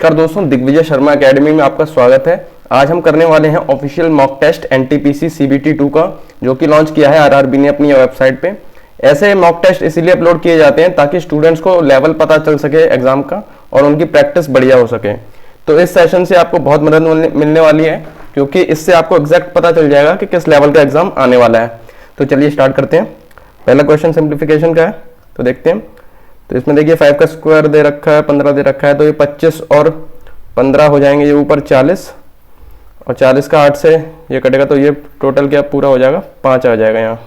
नमस्कार दोस्तों, दिग्विजय शर्मा एकेडमी में आपका स्वागत है। आज हम करने वाले हैं official mock test NTPC CBT 2 का, जो कि लॉन्च किया है आरआरबी ने अपनी वेबसाइट पे। ऐसे मॉक टेस्ट इसीलिए अपलोड किए जाते हैं ताकि स्टूडेंट्स को लेवल पता चल सके एग्जाम का और उनकी प्रैक्टिस बढ़िया हो सके। तो इस सेशन से आपको बहुत मदद मिलने वाली है, क्योंकि इससे आपको एग्जैक्ट पता चल जाएगा कि किस लेवल का एग्जाम आने वाला है। तो चलिए स्टार्ट करते हैं। पहला क्वेश्चन सिंप्लीफिकेशन का है, तो देखते हैं। तो इसमें देखिए 5 का स्क्वायर दे रखा है, 15 दे रखा है, तो ये 25 और 15 हो जाएंगे, ये ऊपर 40 और 40 का 8 से ये कटेगा, तो ये टोटल क्या पूरा हो जाएगा, 5 आ जाएगा यहाँ।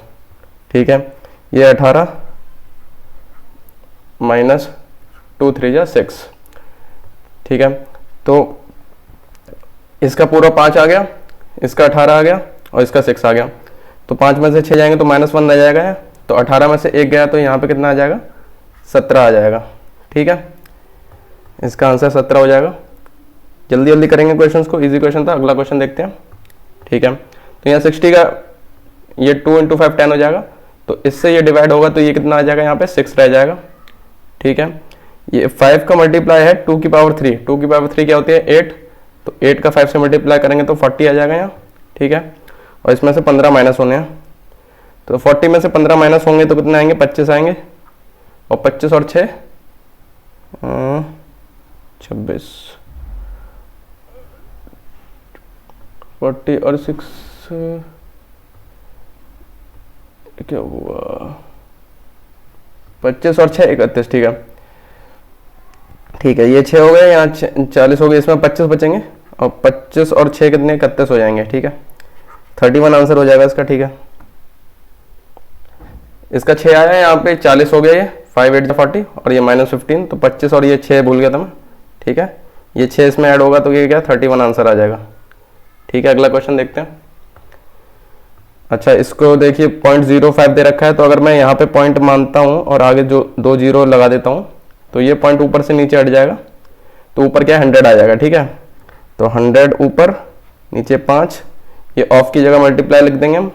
ठीक है, ये 18 माइनस 2 3 जा 6। ठीक है, तो इसका पूरा 5 आ गया, इसका 18 आ गया और इसका 6 आ गया। तो 5 में से 6 जाएंगे तो -1 रह जाएगा। तो 18 में से 1 गया तो यहाँ पे कितना आ जाएगा, 17 आ जाएगा। ठीक है, इसका आंसर 17 हो जाएगा। जल्दी जल्दी करेंगे क्वेश्चंस को, इजी क्वेश्चन था। अगला क्वेश्चन देखते हैं। ठीक है, तो यहाँ 60 का ये 2 × 5 10 हो जाएगा, तो इससे ये डिवाइड होगा तो ये कितना आ जाएगा, यहाँ पे 6 रह जाएगा। ठीक है, ये 5 का मल्टीप्लाई है 2 की पावर 3। 2 की पावर 3 क्या होती है, 8। तो 8 का 5 से मल्टीप्लाई करेंगे तो 40 आ जाएगा यहाँ। ठीक है, और इसमें से 15 माइनस होने हैं, तो 40 में से 15 माइनस होंगे तो कितने आएंगे, 25 आएंगे। और 25 और 6 26, 40 और 6 क्या हुआ, 25 और 6 31। ठीक है, ठीक है, ये 6 हो गए, यहाँ 40 हो गए, इसमें 25 बचेंगे और 25 और 6 कितने, 31 हो जाएंगे। ठीक है, 31 आंसर हो जाएगा इसका। ठीक है, इसका 6 आया, यहाँ पे 40 हो गया, ये 5 8 40 और ये -15, तो 25 और ये 6 भूल गया था मैं। ठीक है, ये 6 इसमें ऐड होगा तो ये क्या, 31 आंसर आ जाएगा। ठीक है, अगला क्वेश्चन देखते हैं। अच्छा, इसको देखिए 0.05 दे रखा है, तो अगर मैं यहाँ पे पॉइंट मानता हूँ और आगे जो 2 जीरो लगा देता हूँ तो ये पॉइंट ऊपर से नीचे हट जाएगा, तो ऊपर क्या 100 आ जाएगा। ठीक है, तो 100 ऊपर, नीचे 5, ये ऑफ की जगह मल्टीप्लाई लिख देंगे हम।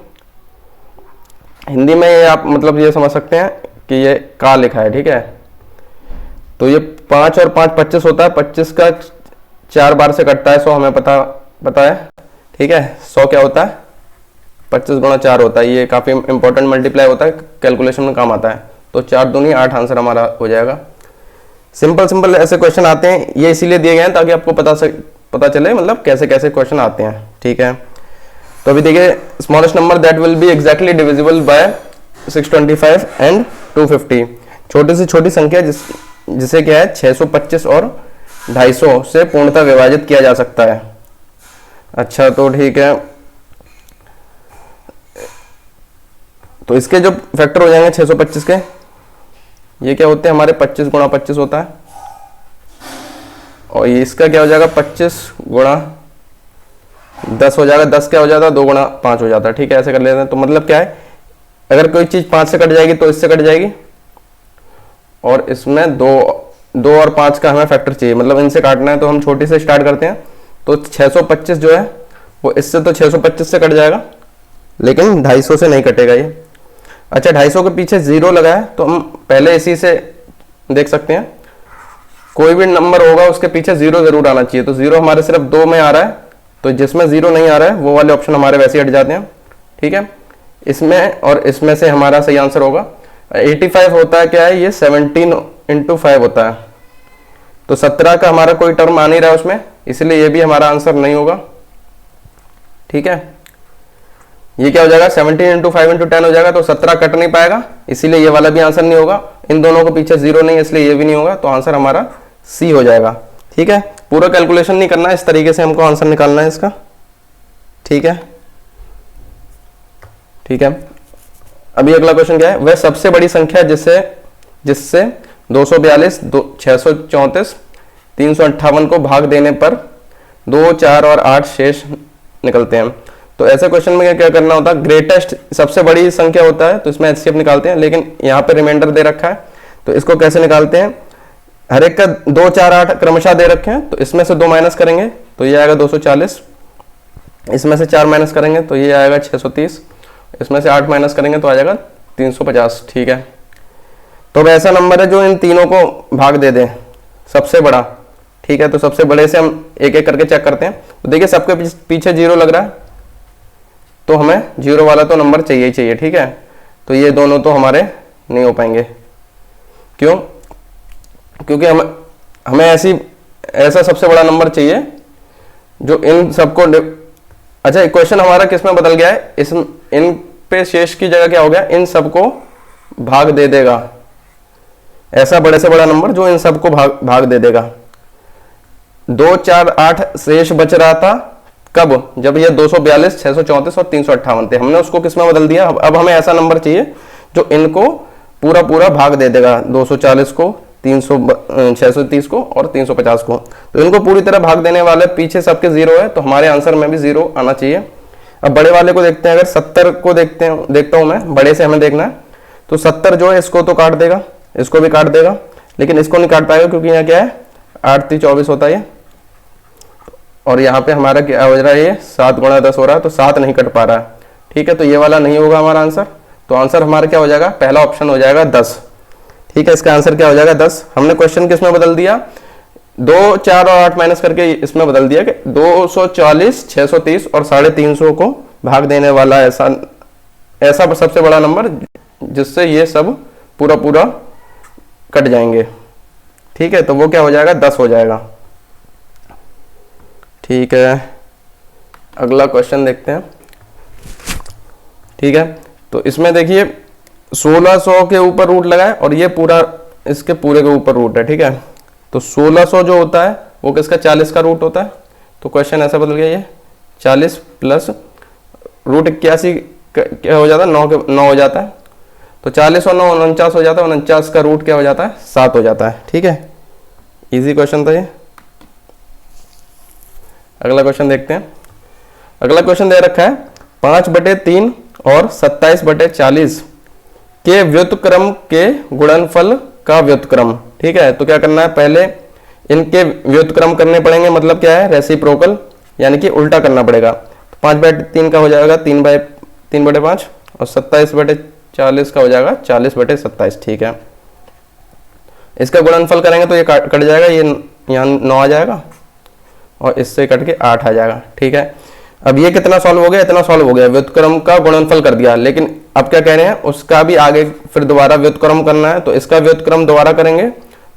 हिंदी में ये आप मतलब ये समझ सकते हैं कि ये का लिखा है। ठीक है, तो ये 5 और 5 25 होता है, 25 का 4 बार से कटता है 100, हमें पता है। ठीक है, 100 क्या होता है, 25 × 4 होता है। ये काफ़ी इंपॉर्टेंट मल्टीप्लाई होता है, कैलकुलेशन में काम आता है। तो 4 दूनी 8 आंसर हमारा हो जाएगा। सिंपल ऐसे क्वेश्चन आते हैं, ये इसीलिए दिए गए हैं ताकि आपको पता चले मतलब कैसे कैसे क्वेश्चन आते हैं। ठीक है, तो अभी देखिए, smallest number that will be exactly divisible by 625 and 250। छोटी से छोटी संख्या जिसे क्या है 625 और 250 से पूर्णतः विभाजित किया जा सकता है। अच्छा, तो ठीक है, तो इसके जो फैक्टर हो जाएंगे 625 के, ये क्या होते हैं हमारे 25 × 25 होता है, और ये इसका क्या हो जाएगा 25 × 10 हो जाएगा। 10 क्या हो जाता है, 2 × 5 हो जाता है। ठीक है, ऐसे कर लेते हैं। तो मतलब क्या है, अगर कोई चीज 5 से कट जाएगी तो इससे कट जाएगी, और इसमें 2 और 5 का हमें फैक्टर चाहिए, मतलब इनसे काटना है। तो हम छोटी से स्टार्ट करते हैं। तो 625 जो है वो इससे तो 625 से कट जाएगा, लेकिन 250 से नहीं कटेगा ये। अच्छा, 250 के पीछे 0 लगा है, तो हम पहले इसी से देख सकते हैं, कोई भी नंबर होगा उसके पीछे 0 जरूर आना चाहिए। तो 0 हमारे सिर्फ 2 में आ रहा है, तो जिसमें 0 नहीं आ रहा है वो वाले ऑप्शन हमारे वैसे हट जाते हैं। ठीक है, इसमें और इसमें से हमारा सही आंसर होगा 85 होता है। क्या है ये, 17 × 5 होता है। तो 17 का हमारा कोई टर्म आ नहीं रहा है उसमें, इसलिए ये भी हमारा आंसर नहीं होगा। ठीक है, ये क्या हो जाएगा, 17 × 5 × 10 हो जाएगा, तो 17 कट नहीं पाएगा, इसीलिए ये वाला भी आंसर नहीं होगा। इन दोनों के पीछे 0 नहीं है, इसलिए ये भी नहीं होगा, तो आंसर हमारा सी हो जाएगा। ठीक है, पूरा कैलकुलेशन नहीं करना है, इस तरीके से हमको आंसर निकालना है इसका। ठीक है, ठीक है, अभी अगला क्वेश्चन क्या है, वह सबसे बड़ी संख्या जिससे 242, 634, 358 को भाग देने पर 2, 4 और 8 शेष निकलते हैं। तो ऐसे क्वेश्चन में क्या करना होता है, ग्रेटेस्ट सबसे बड़ी संख्या होता है, तो इसमें एचसीएफ निकालते हैं, लेकिन यहाँ पे रिमाइंडर दे रखा है, तो इसको कैसे निकालते हैं, हर एक का 2, 4, 8 क्रमशः दे रखे हैं, तो इसमें से 2 माइनस करेंगे तो ये आएगा 240, इसमें से 4 माइनस करेंगे तो ये आएगा 630, इसमें से 8 माइनस करेंगे तो आ जाएगा 350। ठीक है, तो अब ऐसा नंबर है जो इन तीनों को भाग दे दे, सबसे बड़ा, ठीक है, तो सबसे बड़े से हम एक एक करके चेक करते हैं। तो देखिए सबके पीछे 0 लग रहा है, तो हमें 0 वाला तो नंबर चाहिए ही चाहिए। ठीक है, तो ये दोनों तो हमारे नहीं हो पाएंगे। क्यों? क्योंकि हमें ऐसा सबसे बड़ा नंबर चाहिए जो इन सबको अच्छा, इक्वेशन हमारा किस में बदल गया है, इन पे शेष की जगह क्या हो गया, इन सबको भाग दे देगा। ऐसा बड़े से बड़ा नंबर जो इन सबको भाग दे देगा। 2, 4, 8 शेष बच रहा था कब? जब ये 242, 634 और 358 थे, हमने उसको किस में बदल दिया। अब हमें ऐसा नंबर चाहिए जो इनको पूरा पूरा भाग दे देगा, 240 को, 630 को और 350 को। तो इनको पूरी तरह भाग देने वाले पीछे सबके 0 है, तो हमारे आंसर में भी 0 आना चाहिए। अब बड़े वाले को देखते हैं, अगर 70 को देखता हूं मैं, बड़े से हमें देखना है, तो 70 जो है इसको तो काट देगा, इसको भी काट देगा, लेकिन इसको नहीं काट पाएगा क्योंकि यहाँ क्या है, 8 3 24 होता है, और यहाँ पे हमारा क्या हो रहा है, ये 7 गुणा 10 हो रहा है, तो 7 नहीं कट पा रहा है। ठीक है, तो ये वाला नहीं होगा हमारा आंसर। तो आंसर हमारा क्या हो जाएगा, पहला ऑप्शन हो जाएगा 10। ठीक है, इसका आंसर क्या हो जाएगा 10। हमने क्वेश्चन किस में बदल दिया, 2, 4 और 8 माइनस करके इसमें बदल दिया कि 240, 630 और 350 को भाग देने वाला ऐसा सबसे बड़ा नंबर जिससे ये सब पूरा पूरा कट जाएंगे। ठीक है, तो वो क्या हो जाएगा, 10 हो जाएगा। ठीक है, अगला क्वेश्चन देखते हैं। ठीक है, तो इसमें देखिए 1600 के ऊपर रूट लगाए और ये पूरा इसके पूरे के ऊपर रूट है। ठीक है, तो 1600 जो होता है वो किसका, 40 का रूट होता है। तो क्वेश्चन ऐसा बदल गया, ये 40 प्लस रूट 81 क्या हो जाता है, 9 हो जाता है। तो 40 और 9 49 हो जाता है, 49 का रूट क्या हो जाता है, 7 हो जाता है। ठीक है, इजी क्वेश्चन था ये। अगला क्वेश्चन देखते हैं। अगला क्वेश्चन दे रखा है 5/3 और 27/40 के व्युत्क्रम के गुणनफल का व्युत्क्रम। ठीक है, तो क्या करना है, पहले इनके व्युत्क्रम करने पड़ेंगे, मतलब क्या है, रेसिप्रोकल, यानी कि उल्टा करना पड़ेगा। 5/3 का हो जाएगा 3/5 और 27/40 का हो जाएगा 40/27। ठीक है, इसका गुणनफल करेंगे तो ये कट जाएगा, ये यहाँ 9 आ जाएगा और इससे कट के 8 आ जाएगा। ठीक है, अब ये कितना सॉल्व हो गया, इतना सॉल्व हो गया, व्युत्क्रम का गुणनफल कर दिया। लेकिन अब क्या कह रहे हैं, उसका भी आगे फिर दोबारा व्युत्क्रम करना है, तो इसका व्युत्क्रम दोबारा करेंगे,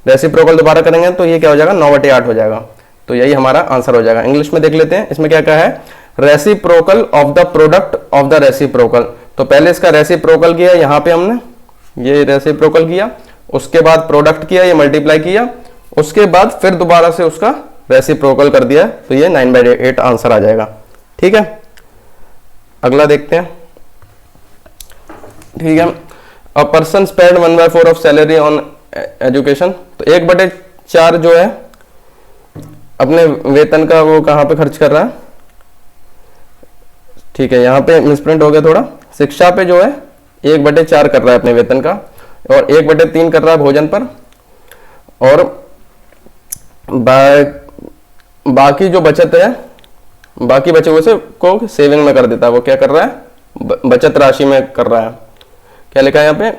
रेसिप्रोकल दोबारा करेंगे, तो ये क्या हो जाएगा, 9/8 हो जाएगा। तो यही हमारा आंसर हो जाएगा। इंग्लिश में देख लेते हैं, इसमें क्या कहा है, reciprocal of the product of the reciprocal. तो पहले इसका रेसिप्रोकल किया, यहाँ पे हमने ये रेसिप्रोकल किया, उसके बाद प्रोडक्ट किया, ये मल्टीप्लाई किया, उसके बाद फिर दोबारा से उसका रेसिप्रोकल कर दिया, तो ये 9/8 आंसर आ जाएगा। ठीक है, अगला देखते हैं। ठीक है, a person spend 1/4 of salary on education. तो 1/4 जो है अपने वेतन का वो कहाँ पे खर्च कर रहा है। ठीक है, यहाँ पे मिसप्रिंट हो गया थोड़ा, शिक्षा पे जो है 1/4 कर रहा है अपने वेतन का, और 1/3 कर रहा है भोजन पर, और बाकी जो बचत है, बाकी बचे हुए से को सेविंग में कर देता है। वो क्या कर रहा है, बचत राशि में कर रहा है। क्या लिखा है यहाँ पे,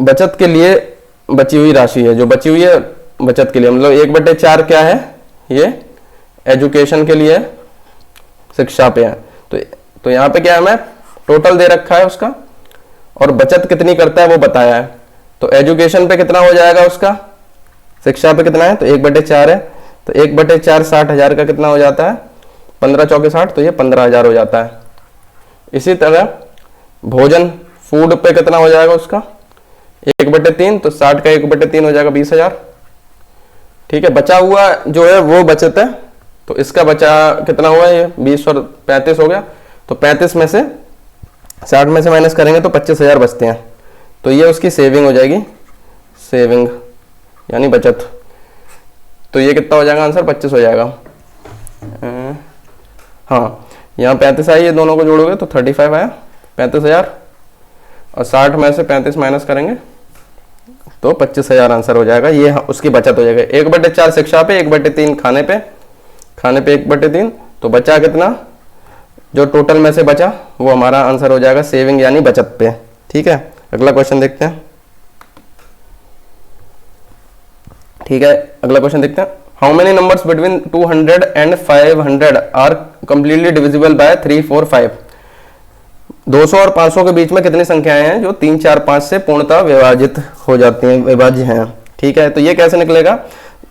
बचत के लिए बची हुई राशि है, जो बची हुई है बचत के लिए, मतलब 1/4 क्या है, ये एजुकेशन के लिए, शिक्षा पे है। तो यहाँ पे क्या है, हमें टोटल दे रखा है उसका, और बचत कितनी करता है वो बताया है। तो एजुकेशन पे कितना हो जाएगा उसका, शिक्षा पे कितना है, तो 1/4 है, तो 1/4 60,000 का कितना हो जाता है, 15 चौके 60, तो ये 15,000 हो जाता है। इसी तरह भोजन फूड पे कितना हो जाएगा उसका, 1/3, तो 60 का 1/3 हो जाएगा 20,000। ठीक है, बचा हुआ जो है वो बचत है, तो इसका बचा कितना हुआ, ये 20 और 35 हो गया, तो 35 में से 60 में से माइनस करेंगे तो 25,000 बचते हैं, तो ये उसकी सेविंग हो जाएगी, सेविंग यानी बचत। तो ये कितना हो जाएगा आंसर, 25 हो जाएगा। हाँ, यहाँ 35 आई, ये दोनों को जोड़ोगे तो 35 आया, 35,000, और 60 में से 35 माइनस करेंगे तो 25,000 आंसर हो जाएगा। ये उसकी बचत हो जाएगा। 1/4 शिक्षा पे, 1/3 खाने पे 1/3, तो बचा कितना, जो टोटल में से बचा वो हमारा आंसर हो जाएगा सेविंग यानी बचत पे। ठीक है, अगला क्वेश्चन देखते हैं। ठीक है, अगला क्वेश्चन देखते हैं। How many numbers between 200 and 500 are completely divisible by 3, 4, 5। 200 और 500 के बीच में कितनी संख्याएं हैं जो 3, 4, 5 से पूर्णतः विभाजित हो जाती हैं, विभाज्य हैं। ठीक है, तो ये कैसे निकलेगा?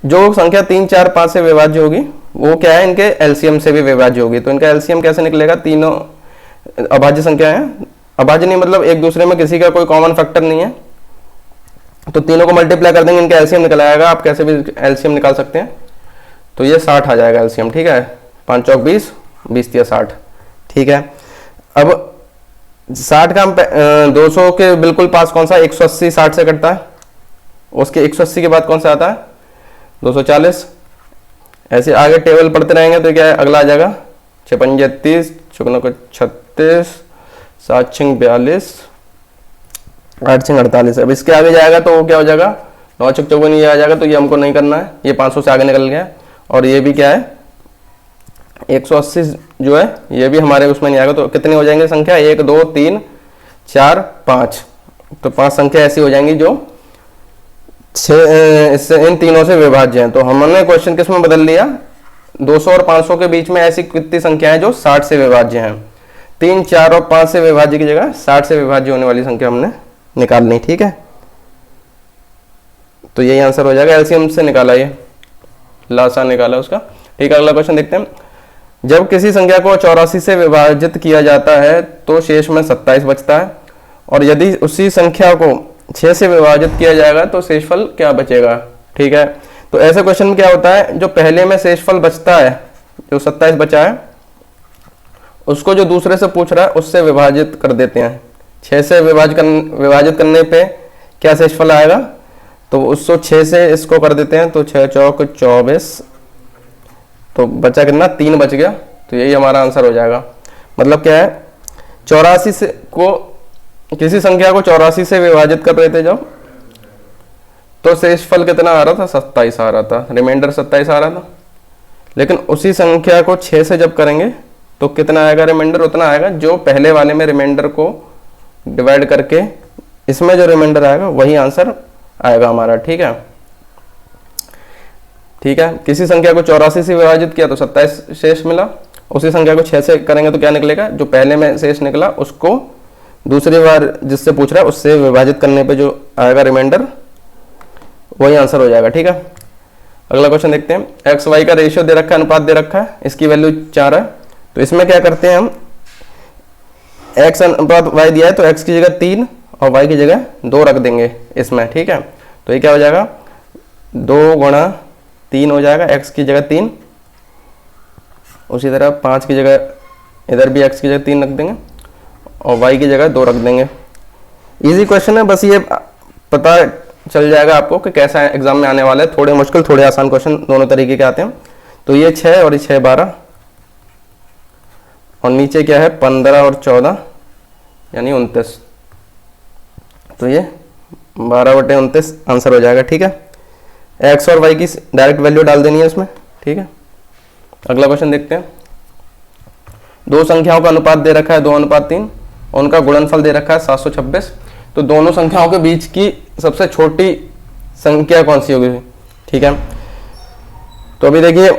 जो संख्या 3, 4, 5 से विभाज्य होगी वो क्या है, इनके एलसीएम से भी विभाज्य होगी। तो इनका एलसीएम कैसे निकलेगा? तीनों अभाज्य संख्या है, अभाज्य नहीं मतलब एक दूसरे में किसी का कोई कॉमन फैक्टर नहीं है, तो तीनों को मल्टीप्लाई कर देंगे, इनका एलसीएम निकल आएगा। आप कैसे भी एलसीएम निकाल सकते हैं, तो ये 60 आ जाएगा एलसीएम। ठीक है, 5 चौक 20, 20 तिया 60। ठीक है, अब 60 का 200 के बिल्कुल पास कौन सा? 180 60 से कटता है, उसके 180 के बाद कौन सा आता है? 240। ऐसे आगे टेबल पढ़ते रहेंगे तो क्या है, अगला आ जाएगा 6 पंजे 30, 6 36, 7 6 42, 8 6 48। अब इसके आगे जाएगा तो वो क्या हो जाएगा? 9 6 54, ये आ जाएगा, तो ये हमको नहीं करना है, ये 500 से आगे निकल गया। और ये भी क्या है, 180 जो है ये भी हमारे उसमें नहीं आएगा। तो कितनी हो जाएंगे संख्या? 1 2 3 4 5। तो 5 संख्या ऐसी हो जाएंगी जो 6 इससे इन तीनों से विभाज्य हैं। तो हमने क्वेश्चन किस में बदल लिया? 200 और 500 के बीच में ऐसी कितनी संख्या है जो 60 से विभाज्य हैं। 3, 4 और 5 से विभाज्य की जगह 60 से विभाज्य होने वाली संख्या हमने निकालनी। ठीक है, तो यही आंसर हो जाएगा, एलसीएम से निकाला, ये लासा निकाला उसका। ठीक है, अगला क्वेश्चन देखते हैं। जब किसी संख्या को 84 से विभाजित किया जाता है तो शेष में 27 बचता है, और यदि उसी संख्या को 6 से विभाजित किया जाएगा तो शेषफल क्या बचेगा? ठीक है, तो ऐसे क्वेश्चन में क्या होता है, जो पहले में शेषफल बचता है, जो 27 बचा है, उसको जो दूसरे से पूछ रहा है उससे विभाजित कर देते हैं। 6 से विभाजित करने पे क्या शेषफल आएगा? तो उसको 6 से इसको कर देते हैं, तो 6 चौक 24, तो बचा कितना? 3 बच गया। तो यही हमारा आंसर हो जाएगा। मतलब क्या है, 84 से को किसी संख्या को 84 से विभाजित कर रहे थे जब, तो शेषफल कितना आ रहा था? 27 आ रहा था, रिमाइंडर 27 आ रहा था। लेकिन उसी संख्या को 6 से जब करेंगे तो कितना आएगा रिमाइंडर? उतना आएगा जो पहले वाले में रिमाइंडर को डिवाइड करके इसमें जो रिमाइंडर आएगा वही आंसर आएगा हमारा। ठीक है, ठीक है, किसी संख्या को 84 से विभाजित किया तो 27 शेष मिला, उसी संख्या को 6 से करेंगे तो क्या निकलेगा? जो पहले में शेष निकला उसको दूसरी बार जिससे पूछ रहा है उससे विभाजित करने पे जो आएगा रिमाइंडर वही आंसर हो जाएगा। ठीक है, अगला क्वेश्चन देखते हैं। एक्स वाई का रेशियो दे रखा है, अनुपात दे रखा है, इसकी वैल्यू 4 है। तो इसमें क्या करते हैं हम, एक्स अनुपात वाई दिया है तो एक्स की जगह 3 और वाई की जगह 2 रख देंगे इसमें। ठीक है, तो ये क्या हो जाएगा? 2 गुणा 3 हो जाएगा, एक्स की जगह 3, उसी तरह 5 की जगह इधर भी एक्स की जगह 3 रख देंगे और वाई की जगह 2 रख देंगे। इजी क्वेश्चन है, बस ये पता चल जाएगा आपको कि कैसा एग्जाम में आने वाला है। थोड़े मुश्किल थोड़े आसान क्वेश्चन दोनों तरीके के आते हैं। तो ये 6 और ये 6 12, और नीचे क्या है 15 और 14 यानी 29। तो ये 12/29 आंसर हो जाएगा। ठीक है, एक्स और वाई की डायरेक्ट वैल्यू डाल देनी है इसमें। ठीक है, अगला क्वेश्चन देखते हैं। दो संख्याओं का अनुपात दे रखा है 2:3, उनका गुणनफल दे रखा है 726। तो दोनों संख्याओं के बीच की सबसे छोटी संख्या कौन सी होगी? ठीक है, तो अभी देखिए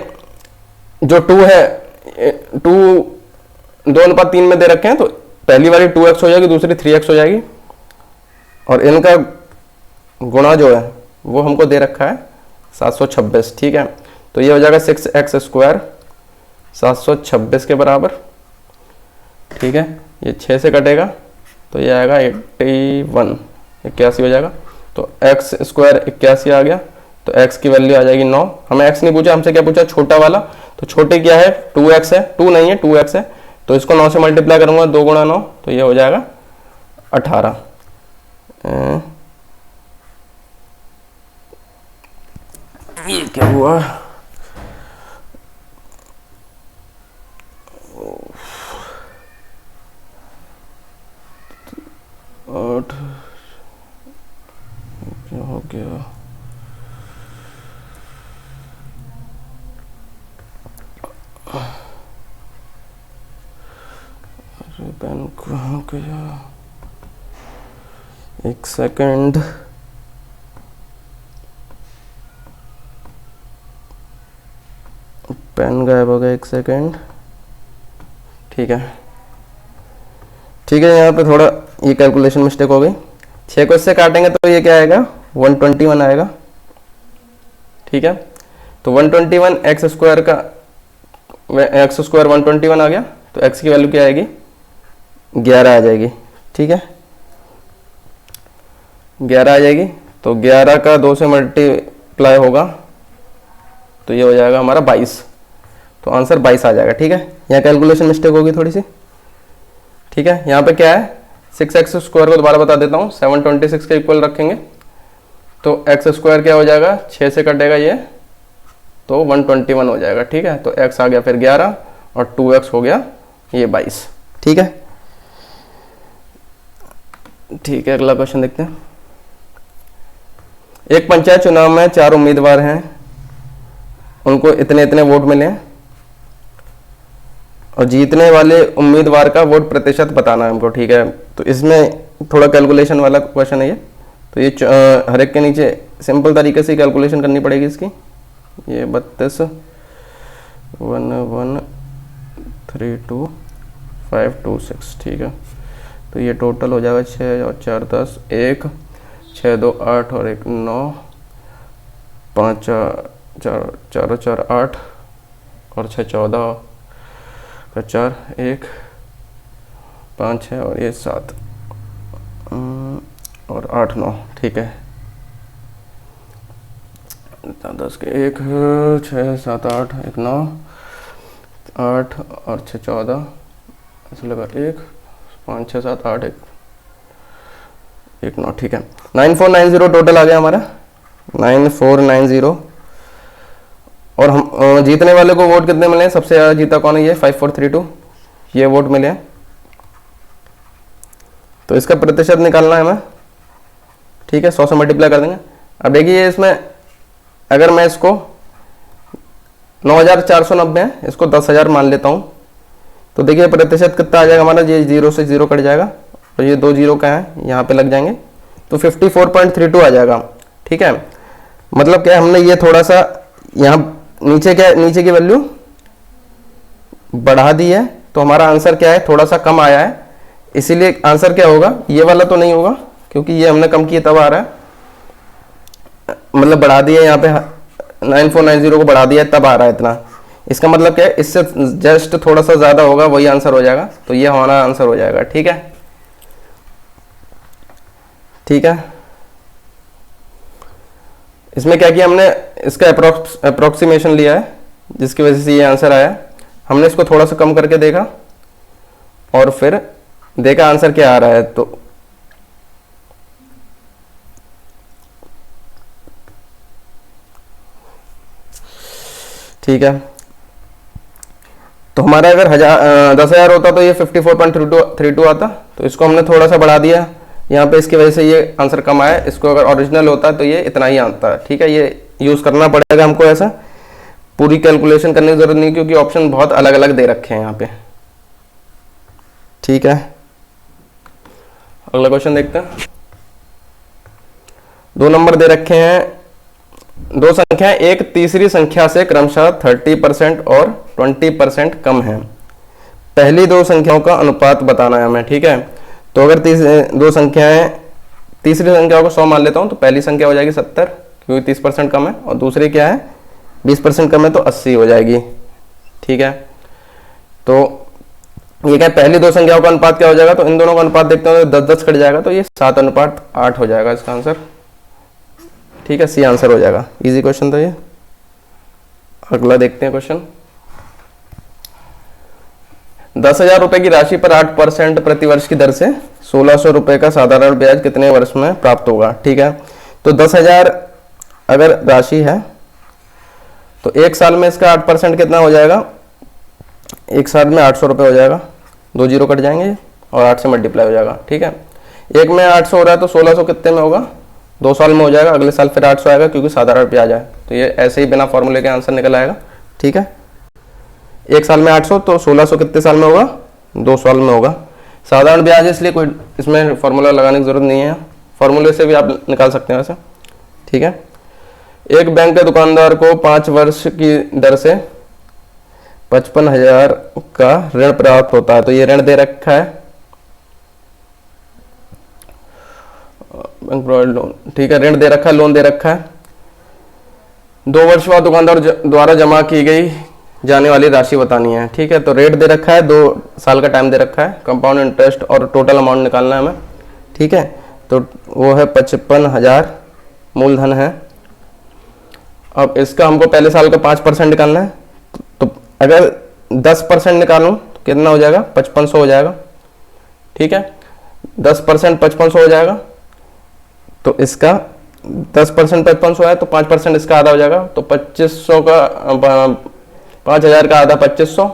जो 2 है, 2:3 में दे रखे हैं, तो पहली वाली 2x हो जाएगी, दूसरी 3x हो जाएगी, और इनका गुणा जो है वो हमको दे रखा है 726। ठीक है, तो ये हो जाएगा 6x² 726 के बराबर। ठीक है, ये 6 से कटेगा तो ये आएगा 81, 81 हो जाएगा। तो x² 81 आ गया, तो x की वैल्यू आ जाएगी 9। हमें x नहीं पूछा, हमसे क्या पूछा? छोटा वाला। तो छोटे क्या है? 2x है, 2 नहीं है 2x है, तो इसको 9 से मल्टीप्लाई करूंगा, 2 गुणा 9, तो ये हो जाएगा 18। ये क्या हुआ? क्या हो गया? अरे पेन कहाँ गया? एक सेकंड। पेन गायब हो गया, 1 सेकेंड। ठीक है ठीक है, यहाँ पे थोड़ा ये कैलकुलेशन मिस्टेक हो गई। 6 को इससे काटेंगे तो ये क्या आएगा, 121 आएगा। ठीक है, तो 121 एक्स स्क्वायर का, एक्स स्क्वायर 121 आ गया, तो एक्स की वैल्यू क्या आएगी, 11 आ जाएगी। ठीक है, 11 आ जाएगी, तो 11 का 2 से मल्टीप्लाई होगा तो ये हो जाएगा हमारा 22, तो आंसर 22 आ जाएगा। ठीक है, यहाँ कैलकुलेशन मिस्टेक होगी थोड़ी सी। ठीक है, यहाँ पे क्या है, 6x स्क्वायर को दोबारा बता देता हूँ, 726 के इक्वल रखेंगे तो एक्स स्क्वायर क्या हो जाएगा, 6 से कटेगा ये तो 121 हो जाएगा। ठीक है, तो x आ गया फिर 11 और 2x हो गया ये 22। ठीक है ठीक है, अगला क्वेश्चन देखते हैं। एक पंचायत चुनाव में 4 उम्मीदवार हैं, उनको इतने इतने वोट मिले हैं और जीतने वाले उम्मीदवार का वोट प्रतिशत बताना है हमको। ठीक है, तो इसमें थोड़ा कैलकुलेशन वाला क्वेश्चन है ये, तो ये हर एक के नीचे सिंपल तरीके से कैलकुलेशन करनी पड़ेगी इसकी। ये 32 1132526। ठीक है, तो ये टोटल हो जाएगा 6 और 4 10, 1 6 2 8 और 1 9, 5 4 4 4 8 और 6 14 का 4 1 5 6 और ये 7 और 8 9। ठीक है, 10 के 1 6 7 8 1 9 8 और 6 14, ऐसे लगा 1 5 6 7 8 1 9। ठीक है, 9490 टोटल आ गया हमारा, 9490। और हम जीतने वाले को वोट कितने मिले हैं, सबसे ज़्यादा जीता कौन है, ये 5432 ये वोट मिले हैं, तो इसका प्रतिशत निकालना है हमें। ठीक है, 100 से मल्टीप्लाई कर देंगे। अब देखिए इसमें अगर मैं इसको 9490 है, इसको 10,000 मान लेता हूँ, तो देखिए प्रतिशत कितना आ जाएगा हमारा, ये 0 से 0 कट जाएगा और ये 2 0 का है यहाँ पे लग जाएंगे, तो 54.32 आ जाएगा। ठीक है, मतलब क्या हमने ये थोड़ा सा यहाँ नीचे क्या, नीचे की वैल्यू बढ़ा दी है, तो हमारा आंसर क्या है, थोड़ा सा कम आया है, इसीलिए आंसर क्या होगा, ये वाला तो नहीं होगा क्योंकि ये हमने कम किया तब आ रहा है, मतलब बढ़ा दिया यहाँ पे 9490 को बढ़ा दिया तब आ रहा है इतना। इसका मतलब क्या है, इससे जस्ट थोड़ा सा ज्यादा होगा वही आंसर हो जाएगा, तो ये हमारा आंसर हो जाएगा। ठीक है ठीक है, इसमें क्या किया हमने, इसका अप्रोक्सीमेशन लिया है जिसकी वजह से ये आंसर आया। हमने इसको थोड़ा सा कम करके देखा और फिर देखा आंसर क्या आ रहा है, तो ठीक है, तो हमारा अगर 10,000 होता तो ये 54.32 आता, तो इसको हमने थोड़ा सा बढ़ा दिया यहाँ पे, इसकी वजह से ये आंसर कम आया। इसको अगर ओरिजिनल होता तो ये इतना ही आता है। ठीक है, ये यूज़ करना पड़ेगा हमको, ऐसा पूरी कैलकुलेशन करने की जरूरत नहीं क्योंकि ऑप्शन बहुत अलग अलग दे रखे हैं यहाँ पे। ठीक है, अगला क्वेश्चन देखते हैं। 2 नंबर दे रखे हैं, 2 संख्याएं एक तीसरी संख्या से क्रमशः 30% और 20% कम है, पहली 2 संख्याओं का अनुपात बताना है हमें। ठीक है, तो अगर 2 संख्याएं, तीसरी संख्या को 100 मान लेता हूं, तो पहली संख्या हो जाएगी 70 क्योंकि 30% कम है, और दूसरी क्या है 20% कम है तो 80 हो जाएगी। ठीक है, तो ये क्या, पहली 2 संख्याओं का अनुपात क्या हो जाएगा, तो इन दोनों का अनुपात देखते हैं तो 10-10 कट जाएगा, तो ये 7:8 हो जाएगा इसका आंसर। ठीक है, सी आंसर हो जाएगा। इजी क्वेश्चन था ये। अगला देखते हैं क्वेश्चन। 10,000 रुपए की राशि पर 8% प्रतिवर्ष की दर से 1,600 रुपए का साधारण ब्याज कितने वर्ष में प्राप्त होगा। ठीक है, तो 10,000 अगर राशि है तो 1 साल में इसका 8% कितना हो जाएगा, 1 साल में 800 रुपये हो जाएगा, 2 0 कट जाएंगे और 8 से मल्टीप्लाई हो जाएगा। ठीक है, एक में 800 हो रहा है तो 1,600 कितने में होगा, 2 साल में हो जाएगा, अगले साल फिर 800 आएगा क्योंकि साधारण ब्याज है, तो ये ऐसे ही बिना फॉर्मूले के आंसर निकल आएगा। ठीक है, 1 साल में 800 तो 1,600 कितने साल में होगा, 2 साल में होगा। साधारण ब्याज है इसलिए कोई इसमें फॉर्मूला लगाने की जरूरत नहीं है, फॉर्मूले से भी आप निकाल सकते हैं वैसे। ठीक है, एक बैंक के दुकानदार को 5 वर्ष की दर से 55,000 का ऋण प्राप्त होता है। तो ये ऋण दे रखा है, लोन, ठीक है, ऋण दे रखा है, लोन दे रखा है। 2 वर्ष बाद दुकानदार द्वारा जमा की गई जाने वाली राशि बतानी है, ठीक है। तो रेट दे रखा है, 2 साल का टाइम दे रखा है, कंपाउंड इंटरेस्ट और टोटल अमाउंट निकालना है हमें, ठीक है। तो वो है 55,000 मूलधन है। अब इसका हमको पहले साल का 5% निकालना है। तो अगर 10% निकालूं तो कितना हो जाएगा, 5500 हो जाएगा, ठीक है। 10% 5500 हो जाएगा। तो इसका 10% 5500 है, तो 5% इसका आधा हो जाएगा। तो 2500 का 5000 का आधा 2500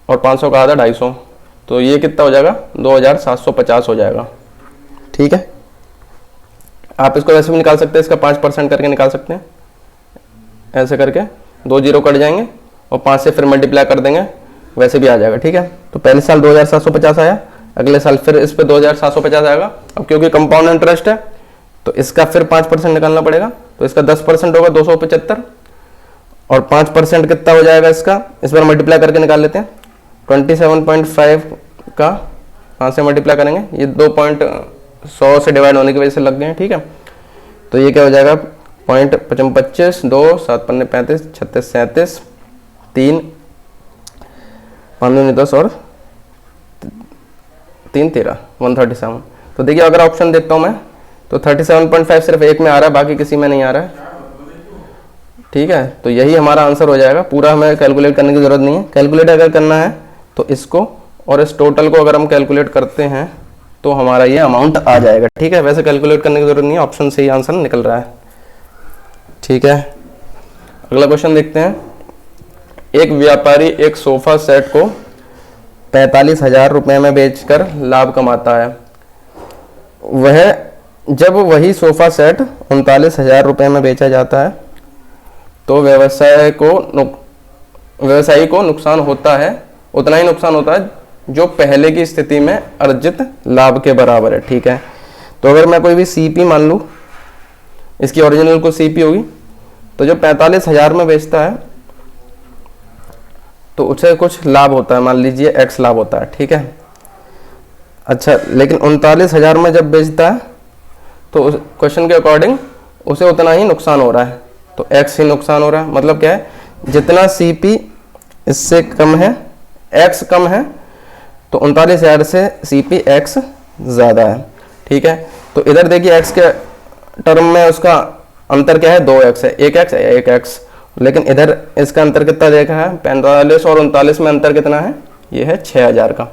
और 500 का आधा 250। तो ये कितना हो जाएगा, 2750 हो जाएगा, ठीक है। आप इसको वैसे भी निकाल सकते हैं, इसका 5% करके निकाल सकते हैं, ऐसे करके 2 जीरो कट जाएंगे और 5 से फिर मल्टीप्लाई कर देंगे, वैसे भी आ जाएगा, ठीक है। तो पहले साल 2750 आया, अगले साल फिर इस पे 2750 आएगा। अब क्योंकि कंपाउंड इंटरेस्ट है तो इसका फिर 5% निकालना पड़ेगा। तो इसका 10% होगा 275 और 5% कितना हो जाएगा इसका, इस बार मल्टीप्लाई करके निकाल लेते हैं। 27.5 का 5 से मल्टीप्लाई करेंगे, ये 2.100 से डिवाइड होने की वजह से लग गए हैं, ठीक है। तो ये क्या हो जाएगा, 0.25 2 7 5 35 36 37 3 5 10 और 3 13 137। तो देखिए अगर ऑप्शन देखता हूँ मैं तो 37.5 सिर्फ एक में आ रहा है, बाकी किसी में नहीं आ रहा है, ठीक है। तो यही हमारा आंसर हो जाएगा। पूरा हमें कैलकुलेट करने की जरूरत नहीं है। कैलकुलेट अगर करना है तो इसको और इस टोटल को अगर हम कैलकुलेट करते हैं तो हमारा ये अमाउंट आ जाएगा, ठीक है। वैसे कैलकुलेट करने की जरूरत नहीं है, ऑप्शन से ही आंसर निकल रहा है, ठीक है। अगला क्वेश्चन देखते हैं। एक व्यापारी एक सोफा सेट को 45,000 रुपये में बेचकर लाभ कमाता है। वह जब वही सोफा सेट 39,000 रुपये में बेचा जाता है तो व्यवसायी को नुकसान होता है, उतना ही नुकसान होता है जो पहले की स्थिति में अर्जित लाभ के बराबर है, ठीक है। तो अगर मैं कोई भी सीपी मान लूँ, इसकी ओरिजिनल को सीपी होगी, तो जो 45,000 में बेचता है तो उसे कुछ लाभ होता है, मान लीजिए एक्स लाभ होता है, ठीक है। अच्छा, लेकिन 39,000 में जब बेचता है तो क्वेश्चन के अकॉर्डिंग उसे उतना ही नुकसान हो रहा है, तो एक्स ही नुकसान हो रहा है। मतलब क्या है, जितना सीपी इससे कम है, एक्स कम है, तो 39,000 से सीपी एक्स ज़्यादा है, ठीक है। तो इधर देखिए एक्स के टर्म में उसका अंतर क्या है, 2x है, 1x है 1x, लेकिन इधर इसका अंतर कितना देखा है, 45 और 39 में अंतर कितना है, ये है 6,000 का,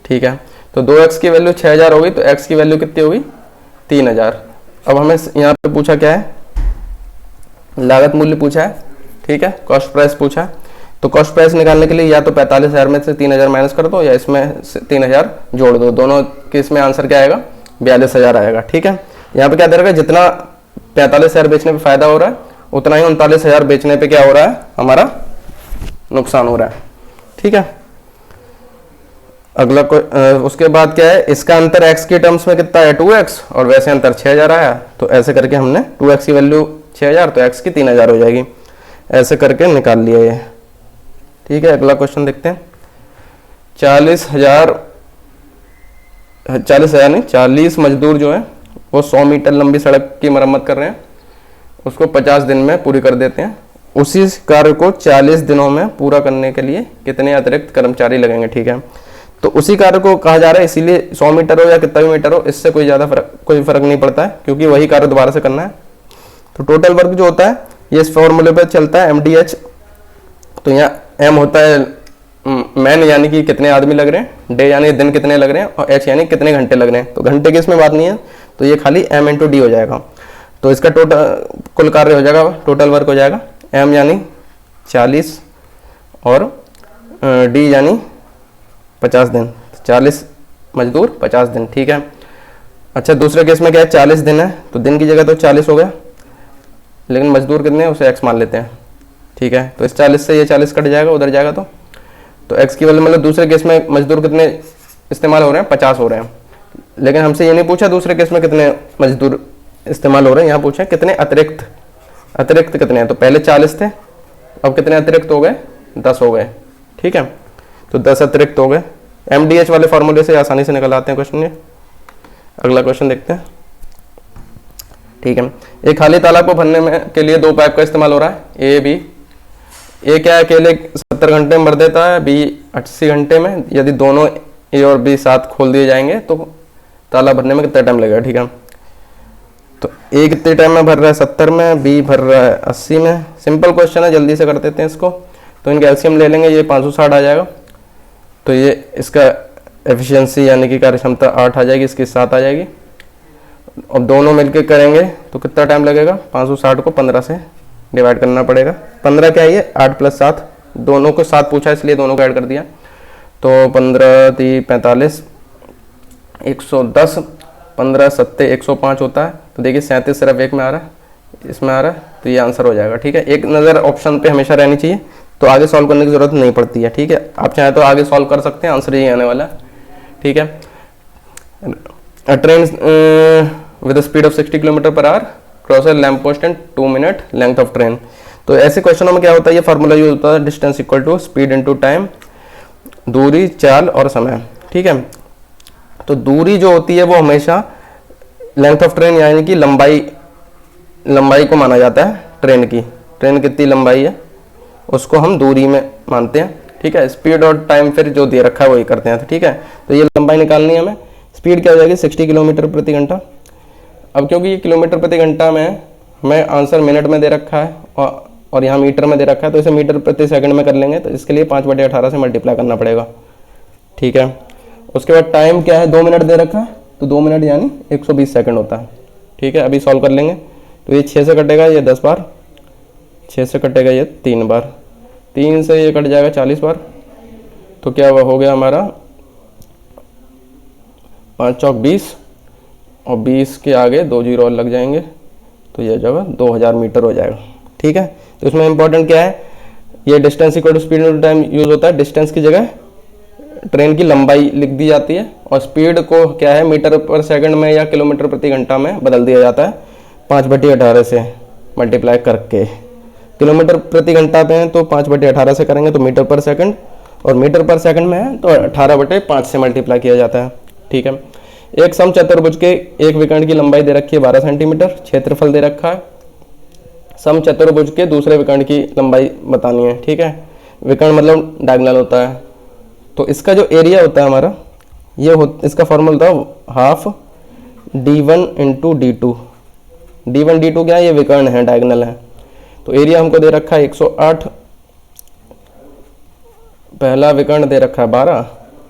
ठीक है। तो 2x की वैल्यू 6,000 होगी तो x की वैल्यू कितनी होगी, 3,000। अब हमें यहाँ पे पूछा क्या है, लागत मूल्य पूछा है, ठीक है, कॉस्ट प्राइस पूछा है। तो कॉस्ट प्राइस निकालने के लिए या तो 45,000 में से 3,000 माइनस कर दो या इसमें से 3,000 जोड़ दो, दोनों के इसमें आंसर क्या आएगा, 42,000 आएगा, ठीक है। यहाँ पे क्या दे रखा है, जितना 45,000 बेचने पे फायदा हो रहा है उतना ही 39,000 बेचने पे क्या हो रहा है, हमारा नुकसान हो रहा है, ठीक है। अगला उसके बाद क्या है, इसका अंतर x के टर्म्स में कितना है, 2x, और वैसे अंतर 6,000 आया, तो ऐसे करके हमने 2x की वैल्यू 6,000 तो x की 3,000 हो जाएगी, ऐसे करके निकाल लिया ये, ठीक है। अगला क्वेश्चन देखते हैं। 40,000 नहीं 40 मजदूर जो है वो 100 मीटर लंबी सड़क की मरम्मत कर रहे हैं, उसको 50 दिन में पूरी कर देते हैं। उसी कार्य को 40 दिनों में पूरा करने के लिए कितने अतिरिक्त कर्मचारी लगेंगे, ठीक है। तो उसी कार्य को कहा जा रहा है, इसीलिए 100 मीटर हो या कितना भी मीटर हो, इससे कोई फर्क नहीं पड़ता है, क्योंकि वही कार्य दोबारा से करना है। तो टोटल वर्क जो होता है ये इस फॉर्मूले पर चलता है, MDH। तो यहाँ M होता है मैन, यानी कि कितने आदमी लग रहे हैं, डे यानी दिन कितने लग रहे हैं, और H यानी कितने घंटे लग रहे हैं। तो घंटे की इसमें बात नहीं है, तो ये खाली M × D हो जाएगा। तो इसका टोटल कुल कार्य हो जाएगा, टोटल वर्क हो जाएगा M यानी 40 और D यानी 50 दिन, 40 मजदूर 50 दिन, ठीक है। अच्छा, दूसरे केस में क्या है, 40 दिन है तो दिन की जगह तो 40 हो गया, लेकिन मजदूर कितने हैं उसे x मान लेते हैं, ठीक है। तो इस 40 से ये 40 कट जाएगा, उधर जाएगा तो x की वैल्यू, मतलब दूसरे केस में मजदूर कितने इस्तेमाल हो रहे हैं, 50 हो रहे हैं। लेकिन हमसे ये नहीं पूछा दूसरे केस में कितने मजदूर इस्तेमाल हो रहे हैं, यहाँ पूछा कितने अतिरिक्त कितने हैं। तो पहले 40 थे, अब कितने अतिरिक्त हो गए, 10 हो गए, ठीक है। तो 10 अतिरिक्त हो गए। MDH वाले फॉर्मूले से आसानी से निकल आते हैं क्वेश्चन ये। अगला क्वेश्चन देखते हैं, ठीक है। एक खाली तालाब को भरने में के लिए 2 पाइप का इस्तेमाल हो रहा है, A B। ए क्या है, अकेले 70 घंटे में भर देता है, B 80 घंटे में। यदि दोनों A और B साथ खोल दिए जाएंगे तो तालाब भरने में कितना टाइम लगेगा, ठीक है। तो A कितने टाइम में भर रहा है, 70 में, B भर रहा है 80 में। सिंपल क्वेश्चन है, जल्दी से कर देते हैं इसको। तो इनका एलसीएम ले लेंगे, ये 560 आ जाएगा। तो ये इसका एफिशिएंसी यानी कि कार्य क्षमता 8 आ जाएगी, इसकी 7 आ जाएगी। अब दोनों मिलके करेंगे तो कितना टाइम लगेगा, 560 को 15 से डिवाइड करना पड़ेगा। 15 क्या है ये, 8 + 7, दोनों को 7 पूछा इसलिए दोनों को ऐड कर दिया। तो 15 × 45 110, 15 × 7 105 होता है। तो देखिए 37 सिर्फ एक में आ रहा है, इसमें आ रहा है, तो ये आंसर हो जाएगा, ठीक है। एक नज़र ऑप्शन पे हमेशा रहनी चाहिए, तो आगे सॉल्व करने की जरूरत नहीं पड़ती है, ठीक है। आप चाहें तो आगे सॉल्व कर सकते हैं, आंसर यही आने वाला है, ठीक है। Train with speed of 60 km/h cross A lamp post in 2 minute length of train. तो ऐसे क्वेश्चनों में क्या होता है, ये फार्मूला यूज होता है, distance equal to speed into time, दूरी, चाल और समय, ठीक है। तो दूरी जो होती है वो हमेशा लेंथ ऑफ ट्रेन यानी कि लंबाई को माना जाता है ट्रेन की। ट्रेन कितनी लंबाई है उसको हम दूरी में मानते हैं, ठीक है। स्पीड और टाइम फिर जो दे रखा है वही करते हैं, ठीक है। तो ये लंबाई निकालनी है हमें। स्पीड क्या हो जाएगी, 60 km/h। अब क्योंकि ये km/h में हमें आंसर मिनट में दे रखा है और यहाँ मीटर में दे रखा है, तो इसे मीटर प्रति सेकंड में कर लेंगे। तो इसके लिए 5/18 से मल्टीप्लाई करना पड़ेगा, ठीक है। उसके बाद टाइम क्या है, 2 मिनट दे रखा है, तो 2 मिनट यानी 120 सेकंड होता है, ठीक है। अभी सॉल्व कर लेंगे। तो ये 6 से कटेगा, ये 10 बार, 6 से कटेगा ये 3 बार, 3 से ये कट जाएगा 40 बार। तो क्या हो गया हमारा 5 चौक 20 और 20 के आगे 2 जीरो और लग जाएंगे, तो यह जगह 2000 मीटर हो जाएगा, ठीक है। तो इसमें इंपॉर्टेंट क्या है, ये distance equal to speed into time use होता है। डिस्टेंस की जगह ट्रेन की लंबाई लिख दी जाती है और स्पीड को क्या है मीटर/सेकंड में या km/h में बदल दिया जाता है 5/18 से मल्टीप्लाई करके। km/h पे हैं तो 5/18 से करेंगे तो मीटर/सेकंड, और मीटर/सेकंड में है तो 18/5 से मल्टीप्लाई किया जाता है, ठीक है। एक समचतुर्भुज के एक विकर्ण की लंबाई दे रखी है 12 सेंटीमीटर, क्षेत्रफल दे रखा है। समचतुर्भुज के दूसरे विकर्ण की लंबाई बतानी है, ठीक है। विकर्ण मतलब डायगोनल होता है। तो इसका जो एरिया होता है हमारा इसका फॉर्मूला होता है ½ d1 × d2। d1 d2 क्या है, ये विकर्ण है, डायगोनल है। तो एरिया हमको दे रखा है 108, पहला विकर्ण दे रखा है 12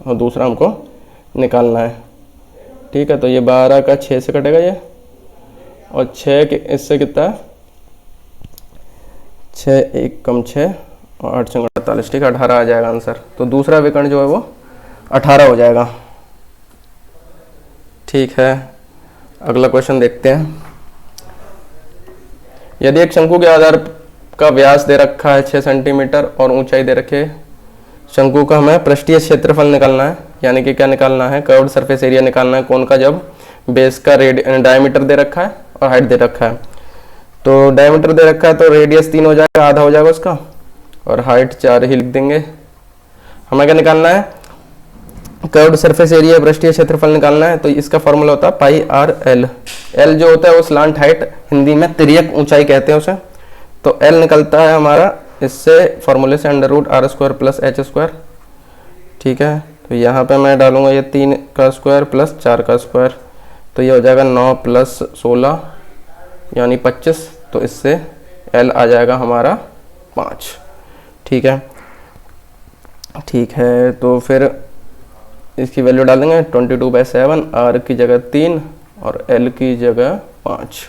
और दूसरा हमको निकालना है, ठीक है। तो ये 12 का 6 से कटेगा ये, और 6 के इससे कितना है, 6 1 कम 6 और 8 से 48, ठीक है, 18 आ जाएगा आंसर। तो दूसरा विकर्ण जो है वो 18 हो जाएगा, ठीक है। अगला क्वेश्चन देखते हैं। यदि एक शंकु के आधार का व्यास दे रखा है 6 सेंटीमीटर और ऊंचाई दे रखी है, शंकु का हमें पृष्ठीय क्षेत्रफल निकालना है, यानी कि क्या निकालना है, कर्व्ड सरफेस एरिया निकालना है कोन का, जब बेस का डायमीटर दे रखा है और हाइट दे रखा है। तो डायमीटर दे रखा है तो रेडियस 3 हो जाएगा, आधा हो जाएगा उसका, और हाइट 4 ही लिख देंगे। हमें क्या निकालना है, कर्व्ड सरफेस एरिया पृष्ठीय क्षेत्रफल निकालना है। तो इसका फॉर्मूला होता है πr/l। l जो होता है वो स्लांट हाइट, हिंदी में तिर्यक ऊंचाई कहते हैं उसे। तो l निकलता है हमारा इससे फॉर्मूले से √r² + h², ठीक है। तो यहाँ पे मैं डालूंगा ये 3 का स्क्वायर प्लस 4 का स्क्वायर, तो ये हो जाएगा 9 + 16 यानी 25। तो इससे l आ जाएगा हमारा 5, ठीक है, ठीक है। तो फिर इसकी वैल्यू डालेंगे 22/7, r की जगह 3 और l की जगह 5,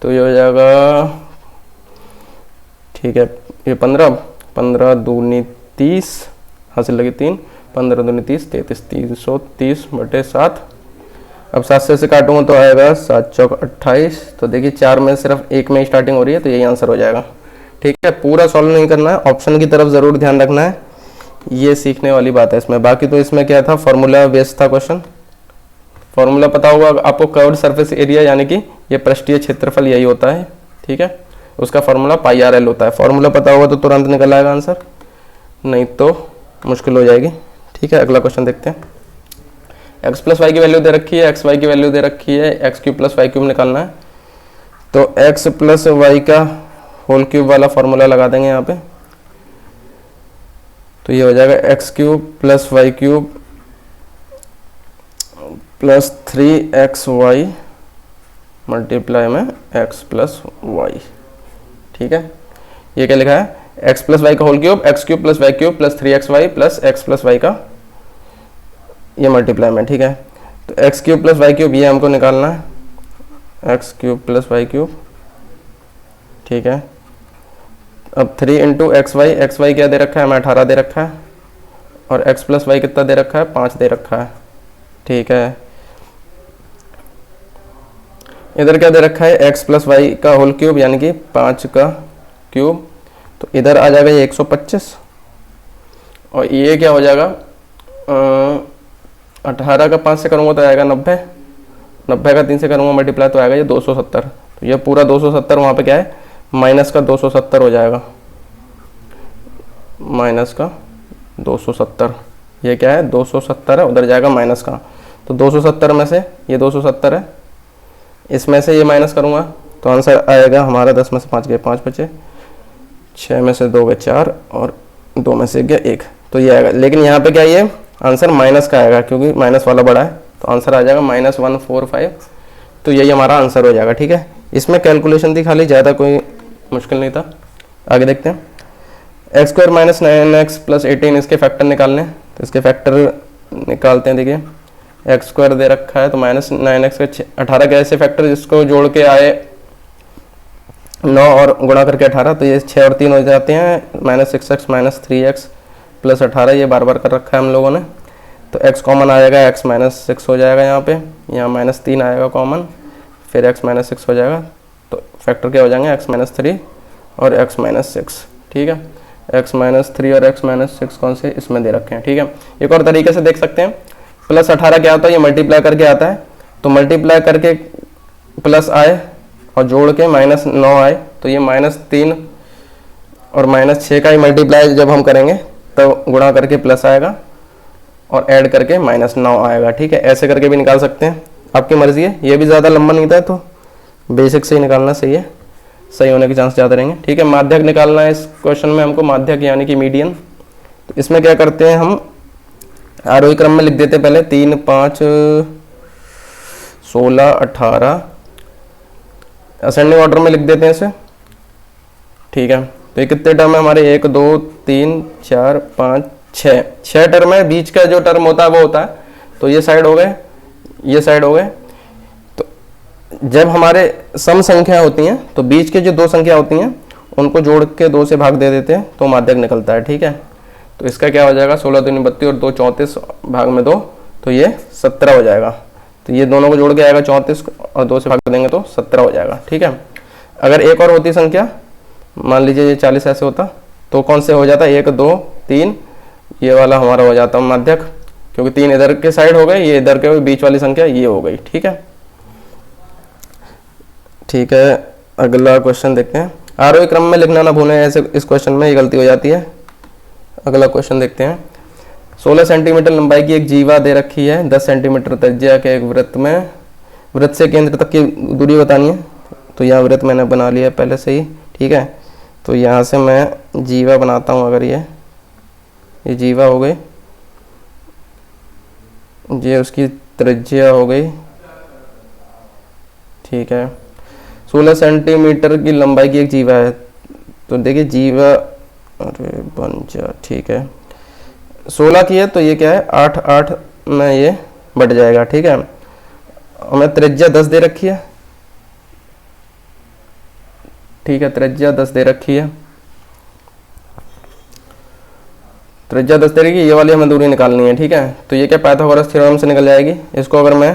तो ये हो जाएगा, ठीक है। ये 15 दूनी 30 हासिल लगी 3, 15 दूनी 30, 33, 330/7। अब 7 से काटूंगा तो आएगा 7 चौक 28। तो देखिए 4 में सिर्फ एक में स्टार्टिंग हो रही है, तो यही आंसर हो जाएगा, ठीक है। पूरा सॉल्व नहीं करना है, ऑप्शन की तरफ जरूर ध्यान रखना है, ये सीखने वाली बात है इसमें। बाकी तो इसमें क्या था, फॉर्मूला बेस्ड था क्वेश्चन। फॉर्मूला पता होगा आपको, कर्व्ड सरफेस एरिया यानी कि ये पृष्ठीय क्षेत्रफल यही होता है, ठीक है। उसका फॉर्मूला पाई आर एल होता है। फॉर्मूला पता होगा तो तुरंत निकल आएगा आंसर, नहीं तो मुश्किल हो जाएगी। ठीक है, अगला क्वेश्चन देखते हैं। एक्स प्लस वाई की वैल्यू दे रखी है, एक्स वाई की वैल्यू दे रखी है, x cube plus y cube निकालना है। तो एक्स प्लस वाई का होल क्यूब वाला फॉर्मूला लगा देंगे यहाँ पे। तो ये हो जाएगा x cube plus y cube plus 3xy multiply में एक्स प्लस वाई। ठीक है, ये क्या लिखा है, एक्स प्लस वाई का whole cube, x cube plus y cube plus 3xy plus x plus y का ये मल्टीप्लाई में। ठीक है, तो x cube plus y cube ये हमको निकालना है, x cube plus y cube. ठीक है, अब 3 इंटू एक्स वाई क्या दे रखा है, हमें 18 दे रखा है, और एक्स प्लस वाई कितना दे रखा है, 5 दे रखा है। ठीक है, इधर क्या दे रखा है, एक्स प्लस वाई का होल क्यूब यानी कि 5 का क्यूब, तो इधर आ जाएगा ये 125, और ये क्या हो जाएगा 18 का 5 से करूँगा तो आएगा 90, 90 का 3 से करूँगा मल्टीप्लाई तो आएगा ये 270। तो ये पूरा 270 वहाँ पे क्या है, माइनस का 270 हो जाएगा, माइनस का 270। ये क्या है 270 है, उधर जाएगा माइनस का, तो 270 में से ये 270 है, इसमें से ये माइनस करूँगा तो आंसर आएगा हमारा 10 में से 5 गए 5 बचे, 6 में से 2 गए 4 और 2 में से गया 1, तो ये आएगा। लेकिन यहाँ पे क्या ये आंसर माइनस का आएगा क्योंकि माइनस वाला बड़ा है, तो आंसर आ जाएगा -145। तो यही हमारा आंसर हो जाएगा। ठीक है, इसमें कैलकुलेशन थी खाली, ज़्यादा कोई मुश्किल नहीं था। आगे देखते हैं, x square minus 9x plus 18 इसके फैक्टर निकालने, तो इसके फैक्टर निकालते हैं। देखिए एक्स स्क्वायर दे रखा है तो माइनस 9x के 18 के ऐसे फैक्टर जिसको जोड़ के आए 9 और गुणा करके 18, तो ये 6 और 3 हो जाते हैं, -6x माइनस 3x प्लस 18, ये बार बार कर रखा है हम लोगों ने। तो x कॉमन आएगा, x -6 हो जाएगा यहाँ पे, यहाँ -3 आएगा कॉमन, फिर x -6 हो जाएगा, तो फैक्टर क्या हो जाएंगे x -3 और x -6। ठीक है, x -3 और x -6 कौन से इसमें दे रखे हैं। ठीक है, एक और तरीके से देख सकते हैं, प्लस 18 क्या होता है, ये मल्टीप्लाई करके आता है, तो मल्टीप्लाई करके प्लस आए और जोड़ के -9 आए, तो ये -3 और -6 का ही मल्टीप्लाई जब हम करेंगे तो गुणा करके प्लस आएगा और ऐड करके -9 आएगा। ठीक है, ऐसे करके भी निकाल सकते हैं, आपकी मर्जी है। ये भी ज़्यादा लंबा नहीं था, तो बेसिक से ही निकालना सही है, सही होने के चांस ज़्यादा रहेंगे। ठीक है, माध्यक निकालना है इस क्वेश्चन में हमको, माध्यक यानी कि मीडियन। तो इसमें क्या करते हैं हम, आरोही क्रम में लिख देते हैं पहले, 3 5 16 18, असेंडिंग ऑर्डर में लिख देते हैं इसे। ठीक है, तो ये कितने टर्म है हमारे, 1 2 3 4 5 6 टर्म है, बीच का जो टर्म होता है वो होता है, तो ये साइड हो गए, ये साइड हो गए। तो जब हमारे सम संख्या होती हैं तो बीच के जो 2 संख्या होती हैं उनको जोड़ के 2 से भाग दे देते हैं तो माध्यक निकलता है। ठीक है, तो इसका क्या हो जाएगा, 16 दूनी 32 और 2 34 भाग में 2, तो ये 17 हो जाएगा। तो ये दोनों को जोड़ के आएगा 34 और 2 से भाग देंगे तो 17 हो जाएगा। ठीक है, अगर एक और होती संख्या, मान लीजिए ये 40 ऐसे होता, तो कौन से हो जाता, 1 2 3, ये वाला हमारा हो जाता माध्यक, क्योंकि 3 इधर के साइड हो गए, ये इधर के बीच वाली संख्या ये हो गई। ठीक है, ठीक है, अगला क्वेश्चन देखते हैं। आरोही क्रम में लिखना ना भूलें, ऐसे इस क्वेश्चन में ये गलती हो जाती है। अगला क्वेश्चन देखते हैं, 16 सेंटीमीटर लंबाई की एक जीवा दे रखी है, 10 सेंटीमीटर त्रिज्या के एक वृत्त में, वृत्त से केंद्र तक की दूरी बतानी है। तो यहाँ वृत्त मैंने बना लिया पहले से ही। ठीक है, तो यहाँ से मैं जीवा बनाता हूँ, अगर ये जीवा हो गई, ये उसकी त्रिज्या हो गई। ठीक है, 16 सेंटीमीटर की लंबाई की एक जीवा है, तो देखिए जीवा, अरे बन जा, ठीक है 16 की है, तो ये क्या है 8 8 में ये बढ़ जाएगा। ठीक है, हमें त्रिज्या 10 दे रखी है। ठीक है, त्रिज्या 10 दे रखी है, त्रिज्या 10 दे रखी है, ये वाली हमें दूरी निकालनी है। ठीक है, तो ये क्या पाइथागोरस थ्योरम से निकल जाएगी। इसको अगर मैं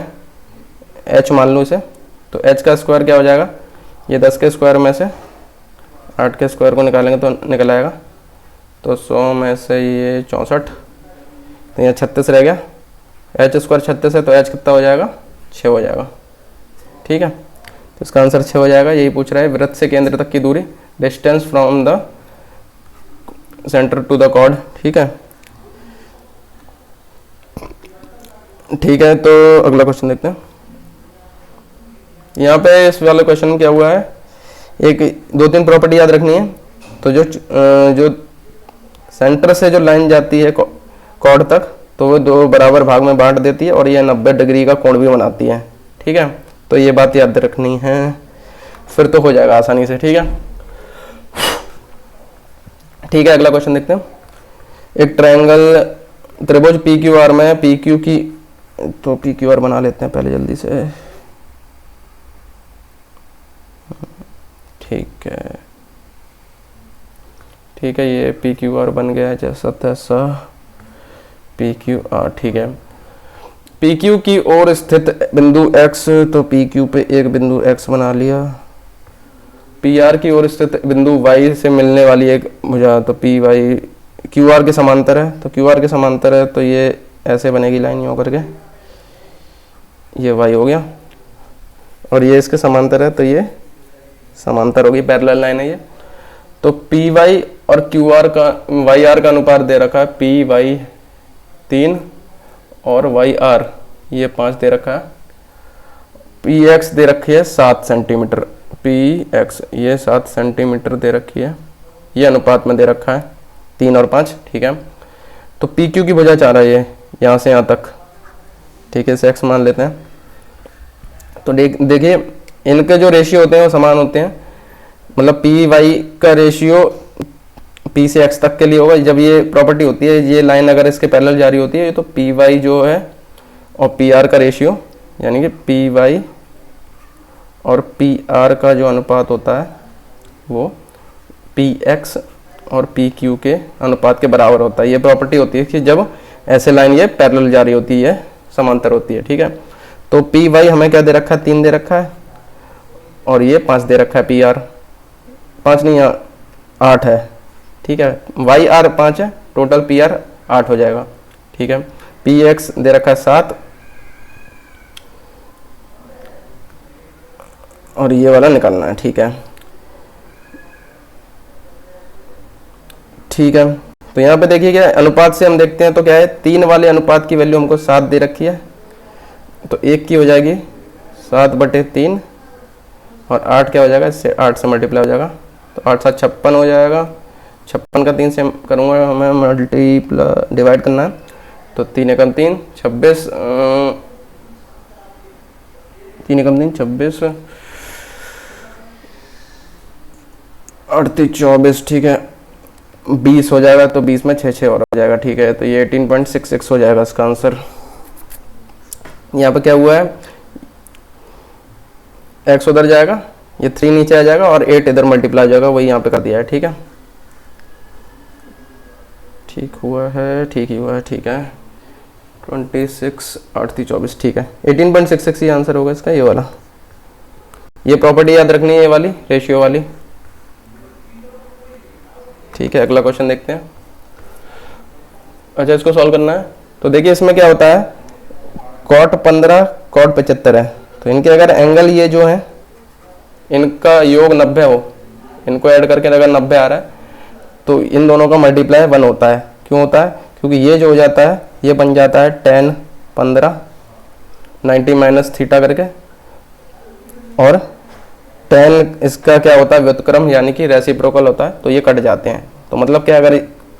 h मान लूँ इसे, तो h का स्क्वायर क्या हो जाएगा, ये 10 के स्क्वायर में से 8 के स्क्वायर को निकालेंगे तो निकल आएगा, तो 100 में से ये 64, तो यहाँ 36 रह गया, h स्क्वायर 36 है, तो h कितना हो जाएगा 6 हो जाएगा। ठीक है, इसका आंसर 6 हो जाएगा। यही पूछ रहा है, वृत्त से केंद्र तक की दूरी, distance from the centre to the chord. ठीक है, ठीक है। तो अगला क्वेश्चन देखते हैं। यहाँ पे इस वाले क्वेश्चन में क्या हुआ है, एक 2-3 प्रॉपर्टी याद रखनी है। तो जो सेंटर से जो लाइन जाती है कॉर्ड तक, तो वो 2 बराबर भाग में बांट देती है और ये 90 डिग्री का कोण भी बनाती है। ठीक है, तो ये बात याद रखनी है, फिर तो हो जाएगा आसानी से। ठीक है, ठीक है। अगला क्वेश्चन देखते हैं। एक ट्रायंगल त्रिभुज पी क्यू आर में पी क्यू की, तो पी क्यू आर बना लेते हैं पहले जल्दी से। ठीक है, ठीक है, ये पी क्यू आर बन गया है जैसा तैसा पी क्यू आर। ठीक है, पी क्यू की ओर स्थित बिंदु x, तो पी क्यू पे एक बिंदु x बना लिया। पी आर की ओर स्थित बिंदु y से मिलने वाली एक भुजा, तो पी वाई क्यू आर के समांतर है, तो क्यू आर के समांतर है, तो ये ऐसे बनेगी लाइन यूँ करके, ये y हो गया, और ये इसके समांतर है, तो ये समांतर होगी, पैरेलल लाइन है ये। तो पी वाई और क्यू आर का, वाई आर का अनुपात दे रखा है, पी वाई 3 और वाई आर ये 5 दे रखा है। पी एक्स दे रखी है 7 सेंटीमीटर, पी एक्स ये 7 सेंटीमीटर दे रखी है, ये अनुपात में दे रखा है 3 और 5। ठीक है, तो पी क्यू की भुजा चाह रहा है ये यहाँ से यहाँ तक। ठीक है, इसे एक्स मान लेते हैं। तो देखिए इनके जो रेशियो होते हैं वो समान होते हैं, मतलब पी वाई का रेशियो पी से एक्स तक के लिए होगा। जब ये प्रॉपर्टी होती है, ये लाइन अगर इसके पैरेलल जा रही होती है, तो पी वाई जो है और पी आर का रेशियो, यानी कि पी वाई और पी आर का जो अनुपात होता है वो पी एक्स और पी क्यू के अनुपात के बराबर होता है। ये प्रॉपर्टी होती है कि जब ऐसे लाइन ये पैरेलल जा रही होती है, समांतर होती है। ठीक है, तो पी वाई हमें क्या दे रखा है, 3 दे रखा है, और ये 5 दे रखा है। पी आर 5 नहीं, 8 है। ठीक है, वाई आर 5 है, टोटल पी आर 8 हो जाएगा। ठीक है, पी एक्स दे रखा है 7, और ये वाला निकालना है। ठीक है, ठीक है। तो यहाँ पे देखिए क्या अनुपात से हम देखते हैं, तो क्या है 3 वाले अनुपात की वैल्यू हमको 7 दे रखी है, तो 1 की हो जाएगी 7/3, और 8 क्या हो जाएगा, इससे 8 से मल्टीप्लाई हो जाएगा, तो 8 7 56 हो जाएगा। 56 का 3 से करूँगा, हमें मल्टीप्लाई डिवाइड करना है, तो 3 एकम 3 26, 3 एकम 3 26, 8 3 24। ठीक है, 20 हो जाएगा, तो 20 में 6 और हो जाएगा। ठीक है, तो ये 18.66 हो जाएगा इसका आंसर। यहाँ पे क्या हुआ है, x उधर जाएगा, ये 3 नीचे आ जाएगा, और 8 इधर मल्टीप्लाई हो जाएगा, वही यहाँ पे कर दिया है। ठीक है, ठीक हुआ है, ठीक ही हुआ है। ठीक है, 26 8 3 24। ठीक है, 18.66 ये आंसर होगा इसका, ये वाला। ये प्रॉपर्टी याद रखनी है, ये वाली रेशियो वाली। ठीक है, अगला क्वेश्चन देखते हैं। अच्छा, इसको सॉल्व करना है। तो देखिए इसमें क्या होता है, कॉट 15 कॉट 75 है, तो इनके अगर एंगल ये जो है इनका योग 90 हो, इनको ऐड करके अगर 90 आ रहा है, तो इन दोनों का मल्टीप्लाई 1 होता है। क्यों होता है, क्योंकि ये जो हो जाता है ये बन जाता है tan 15 90 माइनस थीटा करके, और tan इसका क्या होता है व्युत्क्रम, यानी कि रेसिप्रोकल होता है, तो ये कट जाते हैं। तो मतलब क्या, अगर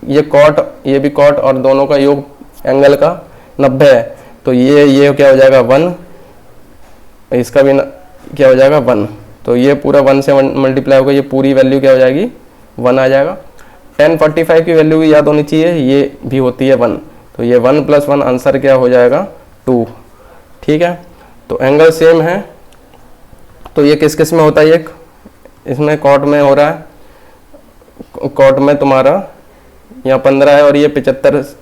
ये कॉट ये भी कॉट और दोनों का योग एंगल का 90 है, तो ये क्या हो जाएगा 1, इसका भी क्या हो जाएगा 1, तो ये पूरा 1 से मल्टीप्लाई होगा, ये पूरी वैल्यू क्या हो जाएगी 1 आ जाएगा। tan 45 की वैल्यू भी याद होनी चाहिए, ये भी होती है 1, तो ये 1 + 1 आंसर क्या हो जाएगा 2। ठीक है, तो एंगल सेम है, तो ये किस किस में होता है, एक इसमें कॉट में हो रहा है, कॉट में तुम्हारा यहाँ 15 है और ये 75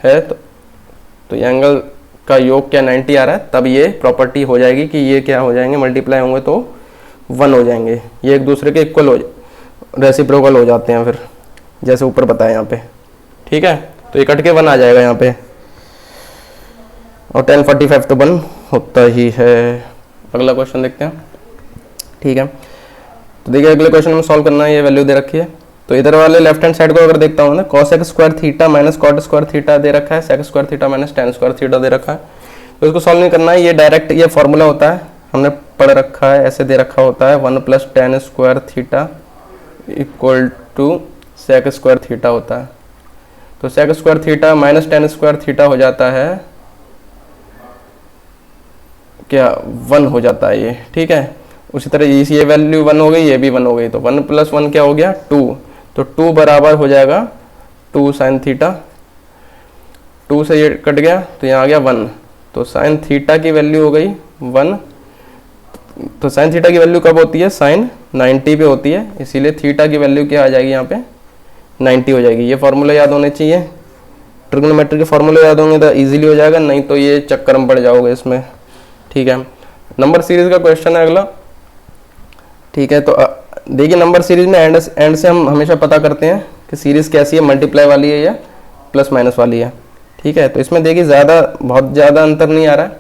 है, तो ये एंगल का योग क्या 90 आ रहा है, तब ये प्रॉपर्टी हो जाएगी कि ये क्या हो जाएंगे, मल्टीप्लाई होंगे तो 1 हो जाएंगे, ये एक दूसरे के इक्वल हो, रेसिप्रोकल हो जाते हैं फिर, जैसे ऊपर बताया यहाँ पे। ठीक है, तो ये कट के 1 आ जाएगा यहाँ पे, और tan 45 तो 1 होता ही है। अगला क्वेश्चन देखते हैं। ठीक है। तो देखिए अगले क्वेश्चन में सॉल्व करना है, ये वैल्यू दे रखी है। तो इधर वाले लेफ्ट हैंड साइड को अगर देखता हूँ ना, cos x square theta minus cot square theta दे रखा है, sec square theta minus tan square theta दे रखा है। तो इसको सॉल्व नहीं करना है, ये डायरेक्ट ये फॉर्मूला होता है, हमने पढ़ रखा है, ऐसे दे रखा होता है 1 + tan square theta equal to sec square theta होता है। तो sec square theta minus tan square theta हो जाता है क्या 1 हो जाता है ये, ठीक है। उसी तरह ये वैल्यू 1 हो गई, ये भी 1 हो गई, तो 1 + 1 क्या हो गया 2। तो 2 बराबर हो जाएगा 2 sin थीटा, 2 से ये कट गया तो यहाँ आ गया 1। तो sin थीटा की वैल्यू हो गई 1। तो sin थीटा की वैल्यू कब होती है, sin 90 पे होती है, इसीलिए थीटा की वैल्यू क्या आ जाएगी यहाँ पे 90 हो जाएगी। ये फॉर्मूला याद होने चाहिए, ट्रिग्नोमेट्री के फॉर्मूले याद होंगे तो इजीली हो जाएगा, नहीं तो ये चक्कर में पड़ जाओगे इसमें, ठीक है। नंबर सीरीज का क्वेश्चन है अगला, ठीक है। तो देखिए नंबर सीरीज में एंड से हम हमेशा पता करते हैं कि सीरीज कैसी है, मल्टीप्लाई वाली है या प्लस माइनस वाली है, ठीक है। तो इसमें देखिए बहुत ज़्यादा अंतर नहीं आ रहा है,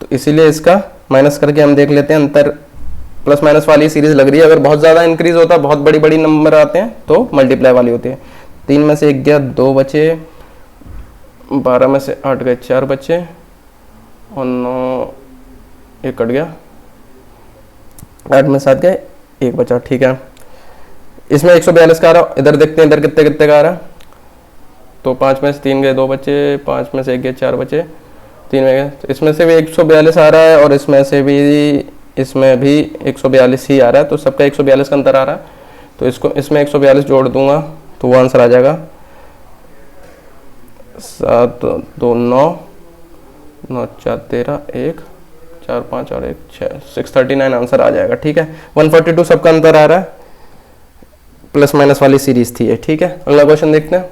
तो इसीलिए इसका माइनस करके हम देख लेते हैं, अंतर प्लस माइनस वाली सीरीज लग रही है। अगर बहुत ज़्यादा इंक्रीज होता है, बहुत बड़ी बड़ी नंबर आते हैं तो मल्टीप्लाई वाली होती है। 3 में से 1 गया 2 बचे, 12 में से 8 गए 4 बचे, और 9 1 कट गया, 8 में 7 गए 1 बचा, ठीक है। इसमें 142 का आ रहा, इधर देखते हैं इधर कितने कितने का आ रहा है। तो 5 में से 3 गए 2 बचे, 5 में से 1 गए 4 बचे, 3 में गए, तो इसमें से भी 142 आ रहा है और इसमें भी 142 ही आ रहा है, तो सबका 142 का अंतर आ रहा है। तो इसमें 142 जोड़ दूंगा तो वो आंसर आ जाएगा 7 2 9 9 4 13 1 4 5 और 1 6 639 आंसर आ जाएगा, ठीक है। 142 सबका अंतर आ रहा है, प्लस माइनस वाली सीरीज थी ये, ठीक है। अगला क्वेश्चन देखते हैं।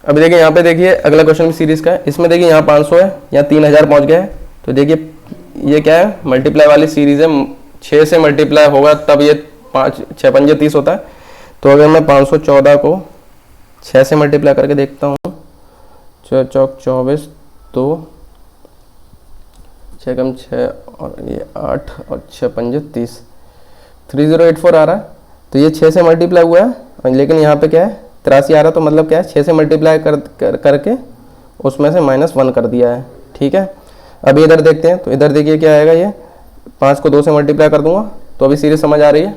अभी देखिए यहाँ पे देखिए अगला क्वेश्चन भी सीरीज का है। इसमें देखिए यहाँ 500 है, यहाँ 3000 पहुँच गए। तो देखिए ये क्या है, मल्टीप्लाई वाली सीरीज है, 6 से मल्टीप्लाई होगा तब ये 5 6 5 30 होता है। तो अगर मैं 514 को 6 से मल्टीप्लाई करके देखता हूँ, 6 चौक 24, तो 6 कम 6 और ये 8 और 6 पंजे 30, 3084 आ रहा है। तो ये 6 से मल्टीप्लाई हुआ है, लेकिन यहाँ पे क्या है 83 आ रहा है। तो मतलब क्या है 6 से मल्टीप्लाई करके उसमें से -1 कर दिया है, ठीक है। अभी इधर देखते हैं, तो इधर देखिए क्या आएगा, ये 5 को 2 से मल्टीप्लाई कर दूंगा तो अभी सीरीज समझ आ रही है,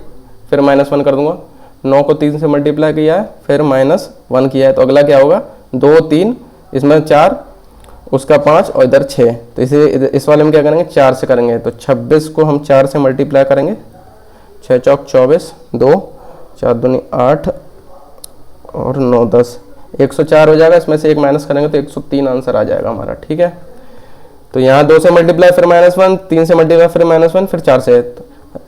फिर -1 कर दूंगा। 9 को 3 से मल्टीप्लाई किया है, फिर -1 किया है, तो अगला क्या होगा 2 3, इसमें 4, उसका 5 और इधर 6। तो इस वाले में क्या करेंगे 4 से करेंगे। तो 26 को हम 4 से मल्टीप्लाई करेंगे, 6 चौक 24, 2 4 दूनी 8 और 9 10, 104 हो जाएगा। इसमें से 1 माइनस करेंगे तो 103 आंसर आ जाएगा हमारा, ठीक है। तो यहाँ 2 से मल्टीप्लाई फिर -1, 3 से मल्टीप्लाई फिर -1, फिर 4 से। तो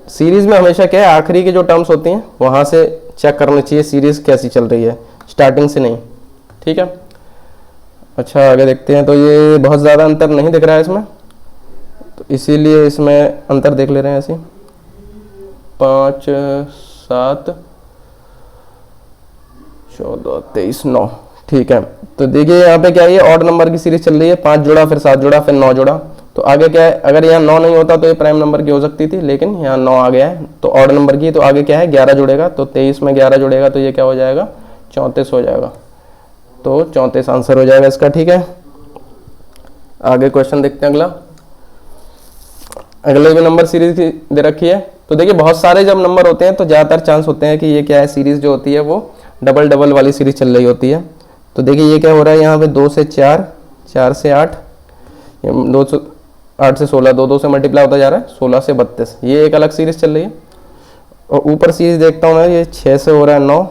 सीरीज में हमेशा क्या है आखिरी की जो टर्म्स होती हैं वहाँ से चेक करना चाहिए सीरीज कैसी चल रही है, स्टार्टिंग से नहीं, ठीक है। अच्छा आगे देखते हैं। तो ये बहुत ज़्यादा अंतर नहीं दिख रहा है इसमें, तो इसीलिए इसमें अंतर देख ले रहे हैं ऐसे 5 7 14 23 9, ठीक है। तो देखिए यहाँ पे क्या है, ऑड नंबर की सीरीज चल रही है, 5 जोड़ा फिर 7 जोड़ा फिर 9 जोड़ा। तो आगे क्या है, अगर यहाँ 9 नहीं होता तो ये प्राइम नंबर की हो सकती थी, लेकिन यहाँ 9 आ गया है तो ऑड नंबर की। तो आगे क्या है 11 जुड़ेगा, तो 23 में 11 जुड़ेगा तो ये क्या हो जाएगा 34 हो जाएगा। तो 34 आंसर हो जाएगा इसका, ठीक है। आगे क्वेश्चन देखते हैं अगला। अगले भी नंबर सीरीज दे रखी है। तो देखिए बहुत सारे जब नंबर होते हैं तो ज़्यादातर चांस होते हैं कि ये क्या है सीरीज जो होती है वो डबल वाली सीरीज चल रही होती है। तो देखिए ये क्या हो रहा है, यहाँ पे 2 से 4, 4 से 8, 2 से 8 से 16, 2 से मल्टीप्लाई होता जा रहा है, 16 से 32, ये एक अलग सीरीज चल रही है। और ऊपर सीरीज देखता हूँ मैं, ये 6 से हो रहा है 9,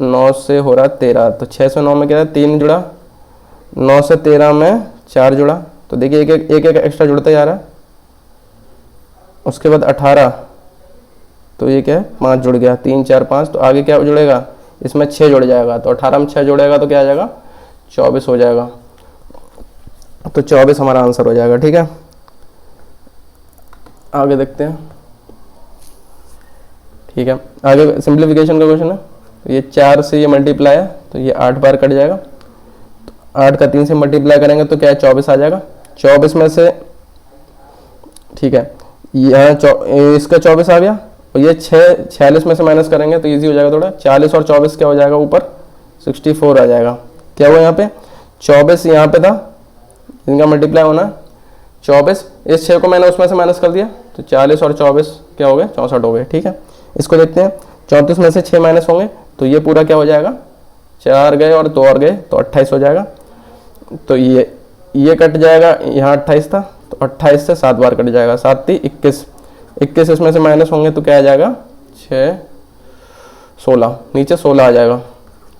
9 से हो रहा है 13। तो 6 से 9 में क्या है 3 जुड़ा, 9 से 13 में 4 जुड़ा। तो देखिए एक एक्स्ट्रा जुड़ता जा रहा है। उसके बाद 18, तो ये क्या है 5 जुड़ गया, 3 4 5। तो आगे क्या जुड़ेगा, इसमें 6 जुड़ जाएगा। तो 18 में 6 जुड़ेगा तो क्या आ जाएगा 24 हो जाएगा। तो 24 हमारा आंसर हो जाएगा, ठीक है। आगे देखते हैं, ठीक है। आगे सिंप्लीफिकेशन का क्वेश्चन है। ये 4 से ये मल्टीप्लाई है तो ये 8 बार कट जाएगा। तो 8 का 3 से मल्टीप्लाई करेंगे तो क्या है 24 आ जाएगा। 24 में से, ठीक है, यहाँ इसका 24 आ गया, और ये 46 में से माइनस करेंगे तो इजी हो जाएगा थोड़ा। 40 और 24 क्या हो जाएगा ऊपर 64 आ जाएगा। क्या हुआ यहाँ पे 24 यहाँ पे था, इनका मल्टीप्लाई होना 24, इस 6 को मैंने उसमें से माइनस कर दिया तो 40 और 24 क्या हो गए 64 हो गए। ठीक है, इसको देखते हैं। 34 में से 6 माइनस होंगे तो ये पूरा क्या हो जाएगा, 4 गए और 2 और गए तो 28 हो जाएगा। तो ये कट जाएगा, यहाँ 28 था तो 28 से 7 बार कट जाएगा, 7 थी 21, 21 इसमें से माइनस होंगे तो क्या आ जाएगा 6 16, नीचे 16 आ जाएगा।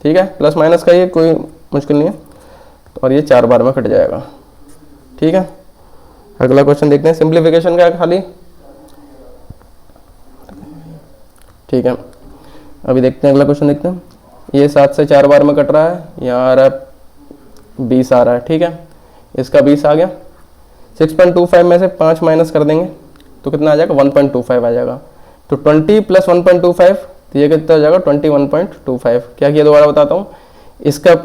ठीक है, प्लस माइनस का ये कोई मुश्किल नहीं है, और ये 4 बार में कट जाएगा। ठीक है, अगला क्वेश्चन देखते हैं। सिंप्लीफिकेशन का है खाली। ठीक है, अभी देखते हैं अगला क्वेश्चन देखते हैं। ये 7 से 4 बार में कट रहा है, यहाँ आ रहा है 20 आ रहा है। ठीक है, इसका 20 आ गया। 6.25 में से 5 माइनस कर देंगे तो कितना आ जाएगा 1.25 आ जाएगा। तो 20 प्लस 1.25 तो ये कितना हो जाएगा 21.25। क्या किया दोबारा बताता हूँ, इसका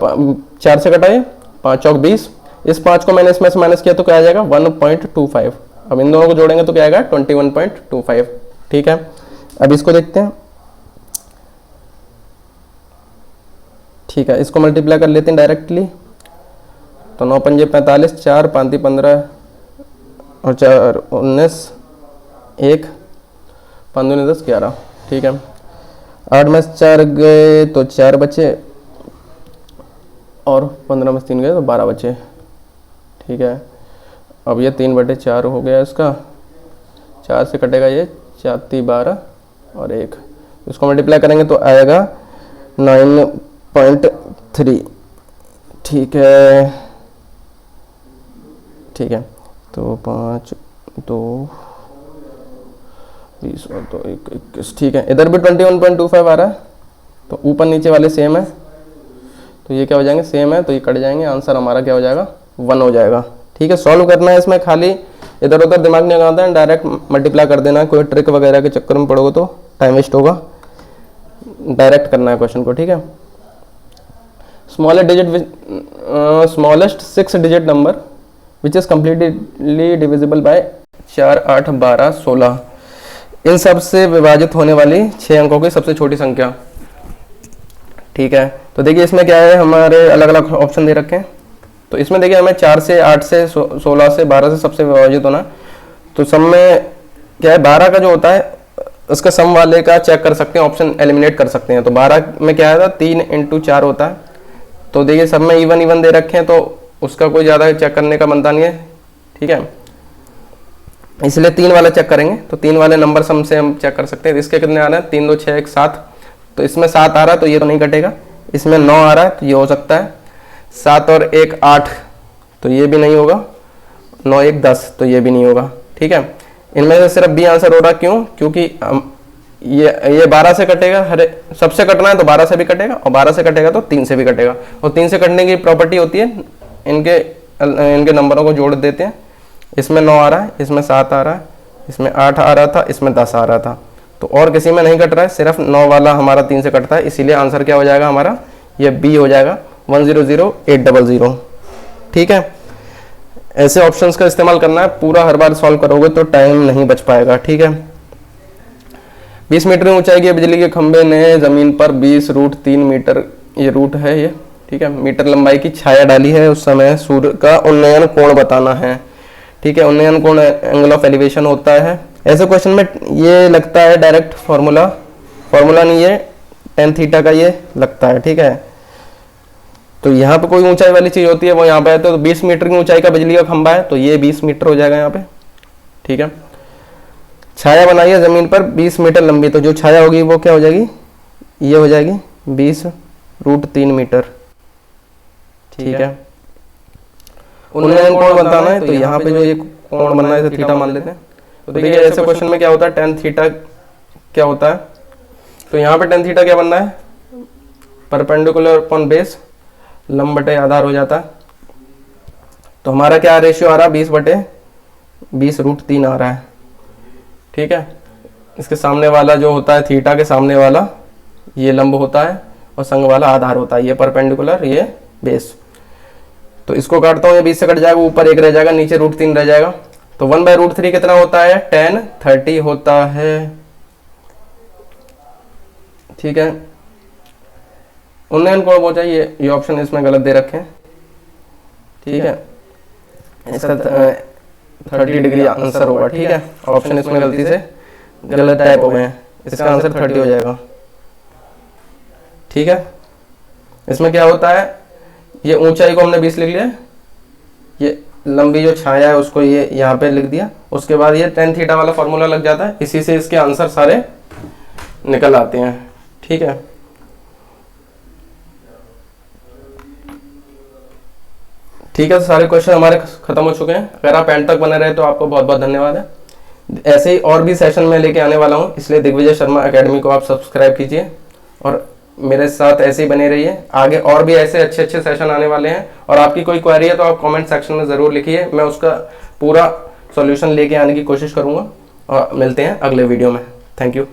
4 से कटाइए, 5 चौक 20, इस 5 को मैंने इसमें से माइनस किया तो क्या आ जाएगा 1.25। अब इन दोनों को जोड़ेंगे तो क्या आएगा 21.25। ठीक है, अब इसको देखते हैं। ठीक है, इसको मल्टीप्लाई कर लेते हैं डायरेक्टली। तो 9 पंजे 45, 4 5 15 और 4 19, 1 5 दूनी 10 11। ठीक है, 8 में से 4 गए तो 4 बचे, और 15 में से 3 गए तो 12 बचे। ठीक है, अब ये 3/4 हो गया इसका, 4 से कटेगा ये 4 3 12 और 1, इसको मल्टीप्लाई करेंगे तो आएगा 9.3। ठीक है, ठीक है, तो 5 2 20 और 2 21। ठीक है, इधर भी 21.25 आ रहा है, तो ऊपर नीचे वाले सेम है तो ये क्या हो जाएंगे सेम है, तो ये कट जाएंगे। आंसर हमारा क्या हो जाएगा 1 हो जाएगा। ठीक है, सॉल्व करना है इसमें, खाली इधर उधर दिमाग नहीं लगाना है, डायरेक्ट मल्टीप्लाई कर देना है। कोई ट्रिक वगैरह के चक्कर में पड़ोगे तो टाइम वेस्ट होगा, डायरेक्ट करना है क्वेश्चन को। ठीक है, smallest 6 digit number which is completely divisible by 4 8 12 16, इन सब से विभाजित होने वाली 6 अंकों की सबसे छोटी संख्या। ठीक है, तो देखिए इसमें क्या है, हमारे अलग अलग ऑप्शन दे रखे हैं। तो इसमें देखिए हमें 4 से 8 से 16 से 12 से सबसे विभाजित होना। तो सम में क्या है 12 का जो होता है उसका सम वाले का चेक कर सकते हैं, ऑप्शन एलिमिनेट कर सकते हैं। तो 12 में क्या है 3 × 4 होता है। तो देखिए सब में इवन दे रखे हैं तो उसका कोई ज़्यादा चेक करने का बनता नहीं है। ठीक है, इसलिए 3 वाला चेक करेंगे। तो 3 वाले नंबर सम से हम चेक कर सकते हैं। इसके कितने आ रहे हैं 3 2 6 1 7, तो इसमें 7 आ रहा है तो ये तो नहीं कटेगा। इसमें 9 आ रहा है तो ये हो सकता है। 7 और 1 8 तो ये भी नहीं होगा। 9 1 10 तो ये भी नहीं होगा। ठीक है, इनमें से सिर्फ बी आंसर हो रहा, क्यों? क्योंकि ये 12 से कटेगा, हर सबसे कटना है तो 12 से भी कटेगा, और 12 से कटेगा तो 3 से भी कटेगा। और 3 से कटने की प्रॉपर्टी होती है इनके नंबरों को जोड़ देते हैं। इसमें 9 आ रहा है, इसमें 7 आ रहा है, इसमें 8 आ रहा था, इसमें 10 आ रहा था, तो और किसी में नहीं कट रहा है, सिर्फ 9 वाला हमारा 3 से कटता है। इसीलिए आंसर क्या हो जाएगा हमारा, ये बी हो जाएगा 100800। ठीक है, ऐसे ऑप्शंस का इस्तेमाल करना है। पूरा हर बार सॉल्व करोगे तो टाइम नहीं बच पाएगा। ठीक है, 20 मीटर ऊंचाई के बिजली के खंभे ने जमीन पर 20√3 मीटर, ये रूट है ये, ठीक है, मीटर लंबाई की छाया डाली है। उस समय सूर्य का उन्नयन कोण बताना है। ठीक है, उन्नयन कोण एंगल ऑफ एलिवेशन होता है। ऐसे क्वेश्चन में ये लगता है डायरेक्ट फॉर्मूला नहीं है, tan थीटा का ये लगता है। ठीक है, तो यहाँ पे कोई ऊंचाई वाली चीज होती है वो यहाँ पे है। तो 20 मीटर की ऊंचाई का बिजली का खंभा है तो ये 20 मीटर हो जाएगा यहाँ पे। ठीक है, छाया बनाई है जमीन पर 20 मीटर लंबी, तो जो छाया होगी वो क्या हो जाएगी, ये हो जाएगी 20√3 मीटर। ठीक है, उन्नयन कोण बताना है तो यहाँ पे जो ये कोण बनना है थीटा मान लेते हैं। तो देखिए ऐसे क्वेश्चन में क्या होता है, tan थीटा क्या होता है, तो यहाँ पे tan थीटा क्या बनना है, परपेंडिकुलर अपॉन बेस, लंब बटे आधार हो जाता है। तो हमारा क्या रेशियो आ रहा है 20/20√3 आ रहा है। ठीक है, इसके सामने वाला जो होता है थीटा के सामने वाला ये लंब होता है और संग वाला आधार होता है, ये परपेंडिकुलर ये बेस। तो इसको काटता हूँ, ये 20 से कट जाएगा, ऊपर 1 रह जाएगा, नीचे √3 रह जाएगा। तो 1/√3 कितना होता है, 10/30 होता है। ठीक है, उन्नयन कोण वो चाहिए, ये ऑप्शन इसमें गलत दे रखे हैं। ठीक है, इसका 30 डिग्री आंसर होगा। ठीक है, ऑप्शन इसमें गलती से गलत टाइप हो गए हैं, इसका आंसर 30 हो जाएगा। ठीक है, इसमें क्या होता है, ये ऊंचाई को हमने 20 लिख लिया, ये लंबी जो छाया है उसको ये यहाँ पे लिख दिया, उसके बाद ये tan थीटा वाला फॉर्मूला लग जाता है, इसी से इसके आंसर सारे निकल आते हैं। ठीक है, ठीक है, तो सारे क्वेश्चन हमारे खत्म हो चुके हैं। अगर आप एंड तक बने रहे तो आपको बहुत बहुत धन्यवाद है। ऐसे ही और भी सेशन में लेके आने वाला हूँ, इसलिए दिग्विजय शर्मा एकेडमी को आप सब्सक्राइब कीजिए और मेरे साथ ऐसे ही बने रहिए। आगे और भी ऐसे अच्छे अच्छे सेशन आने वाले हैं, और आपकी कोई क्वेरी है तो आप कमेंट सेक्शन में ज़रूर लिखिए, मैं उसका पूरा सॉल्यूशन लेके आने की कोशिश करूँगा। और मिलते हैं अगले वीडियो में। Thank you.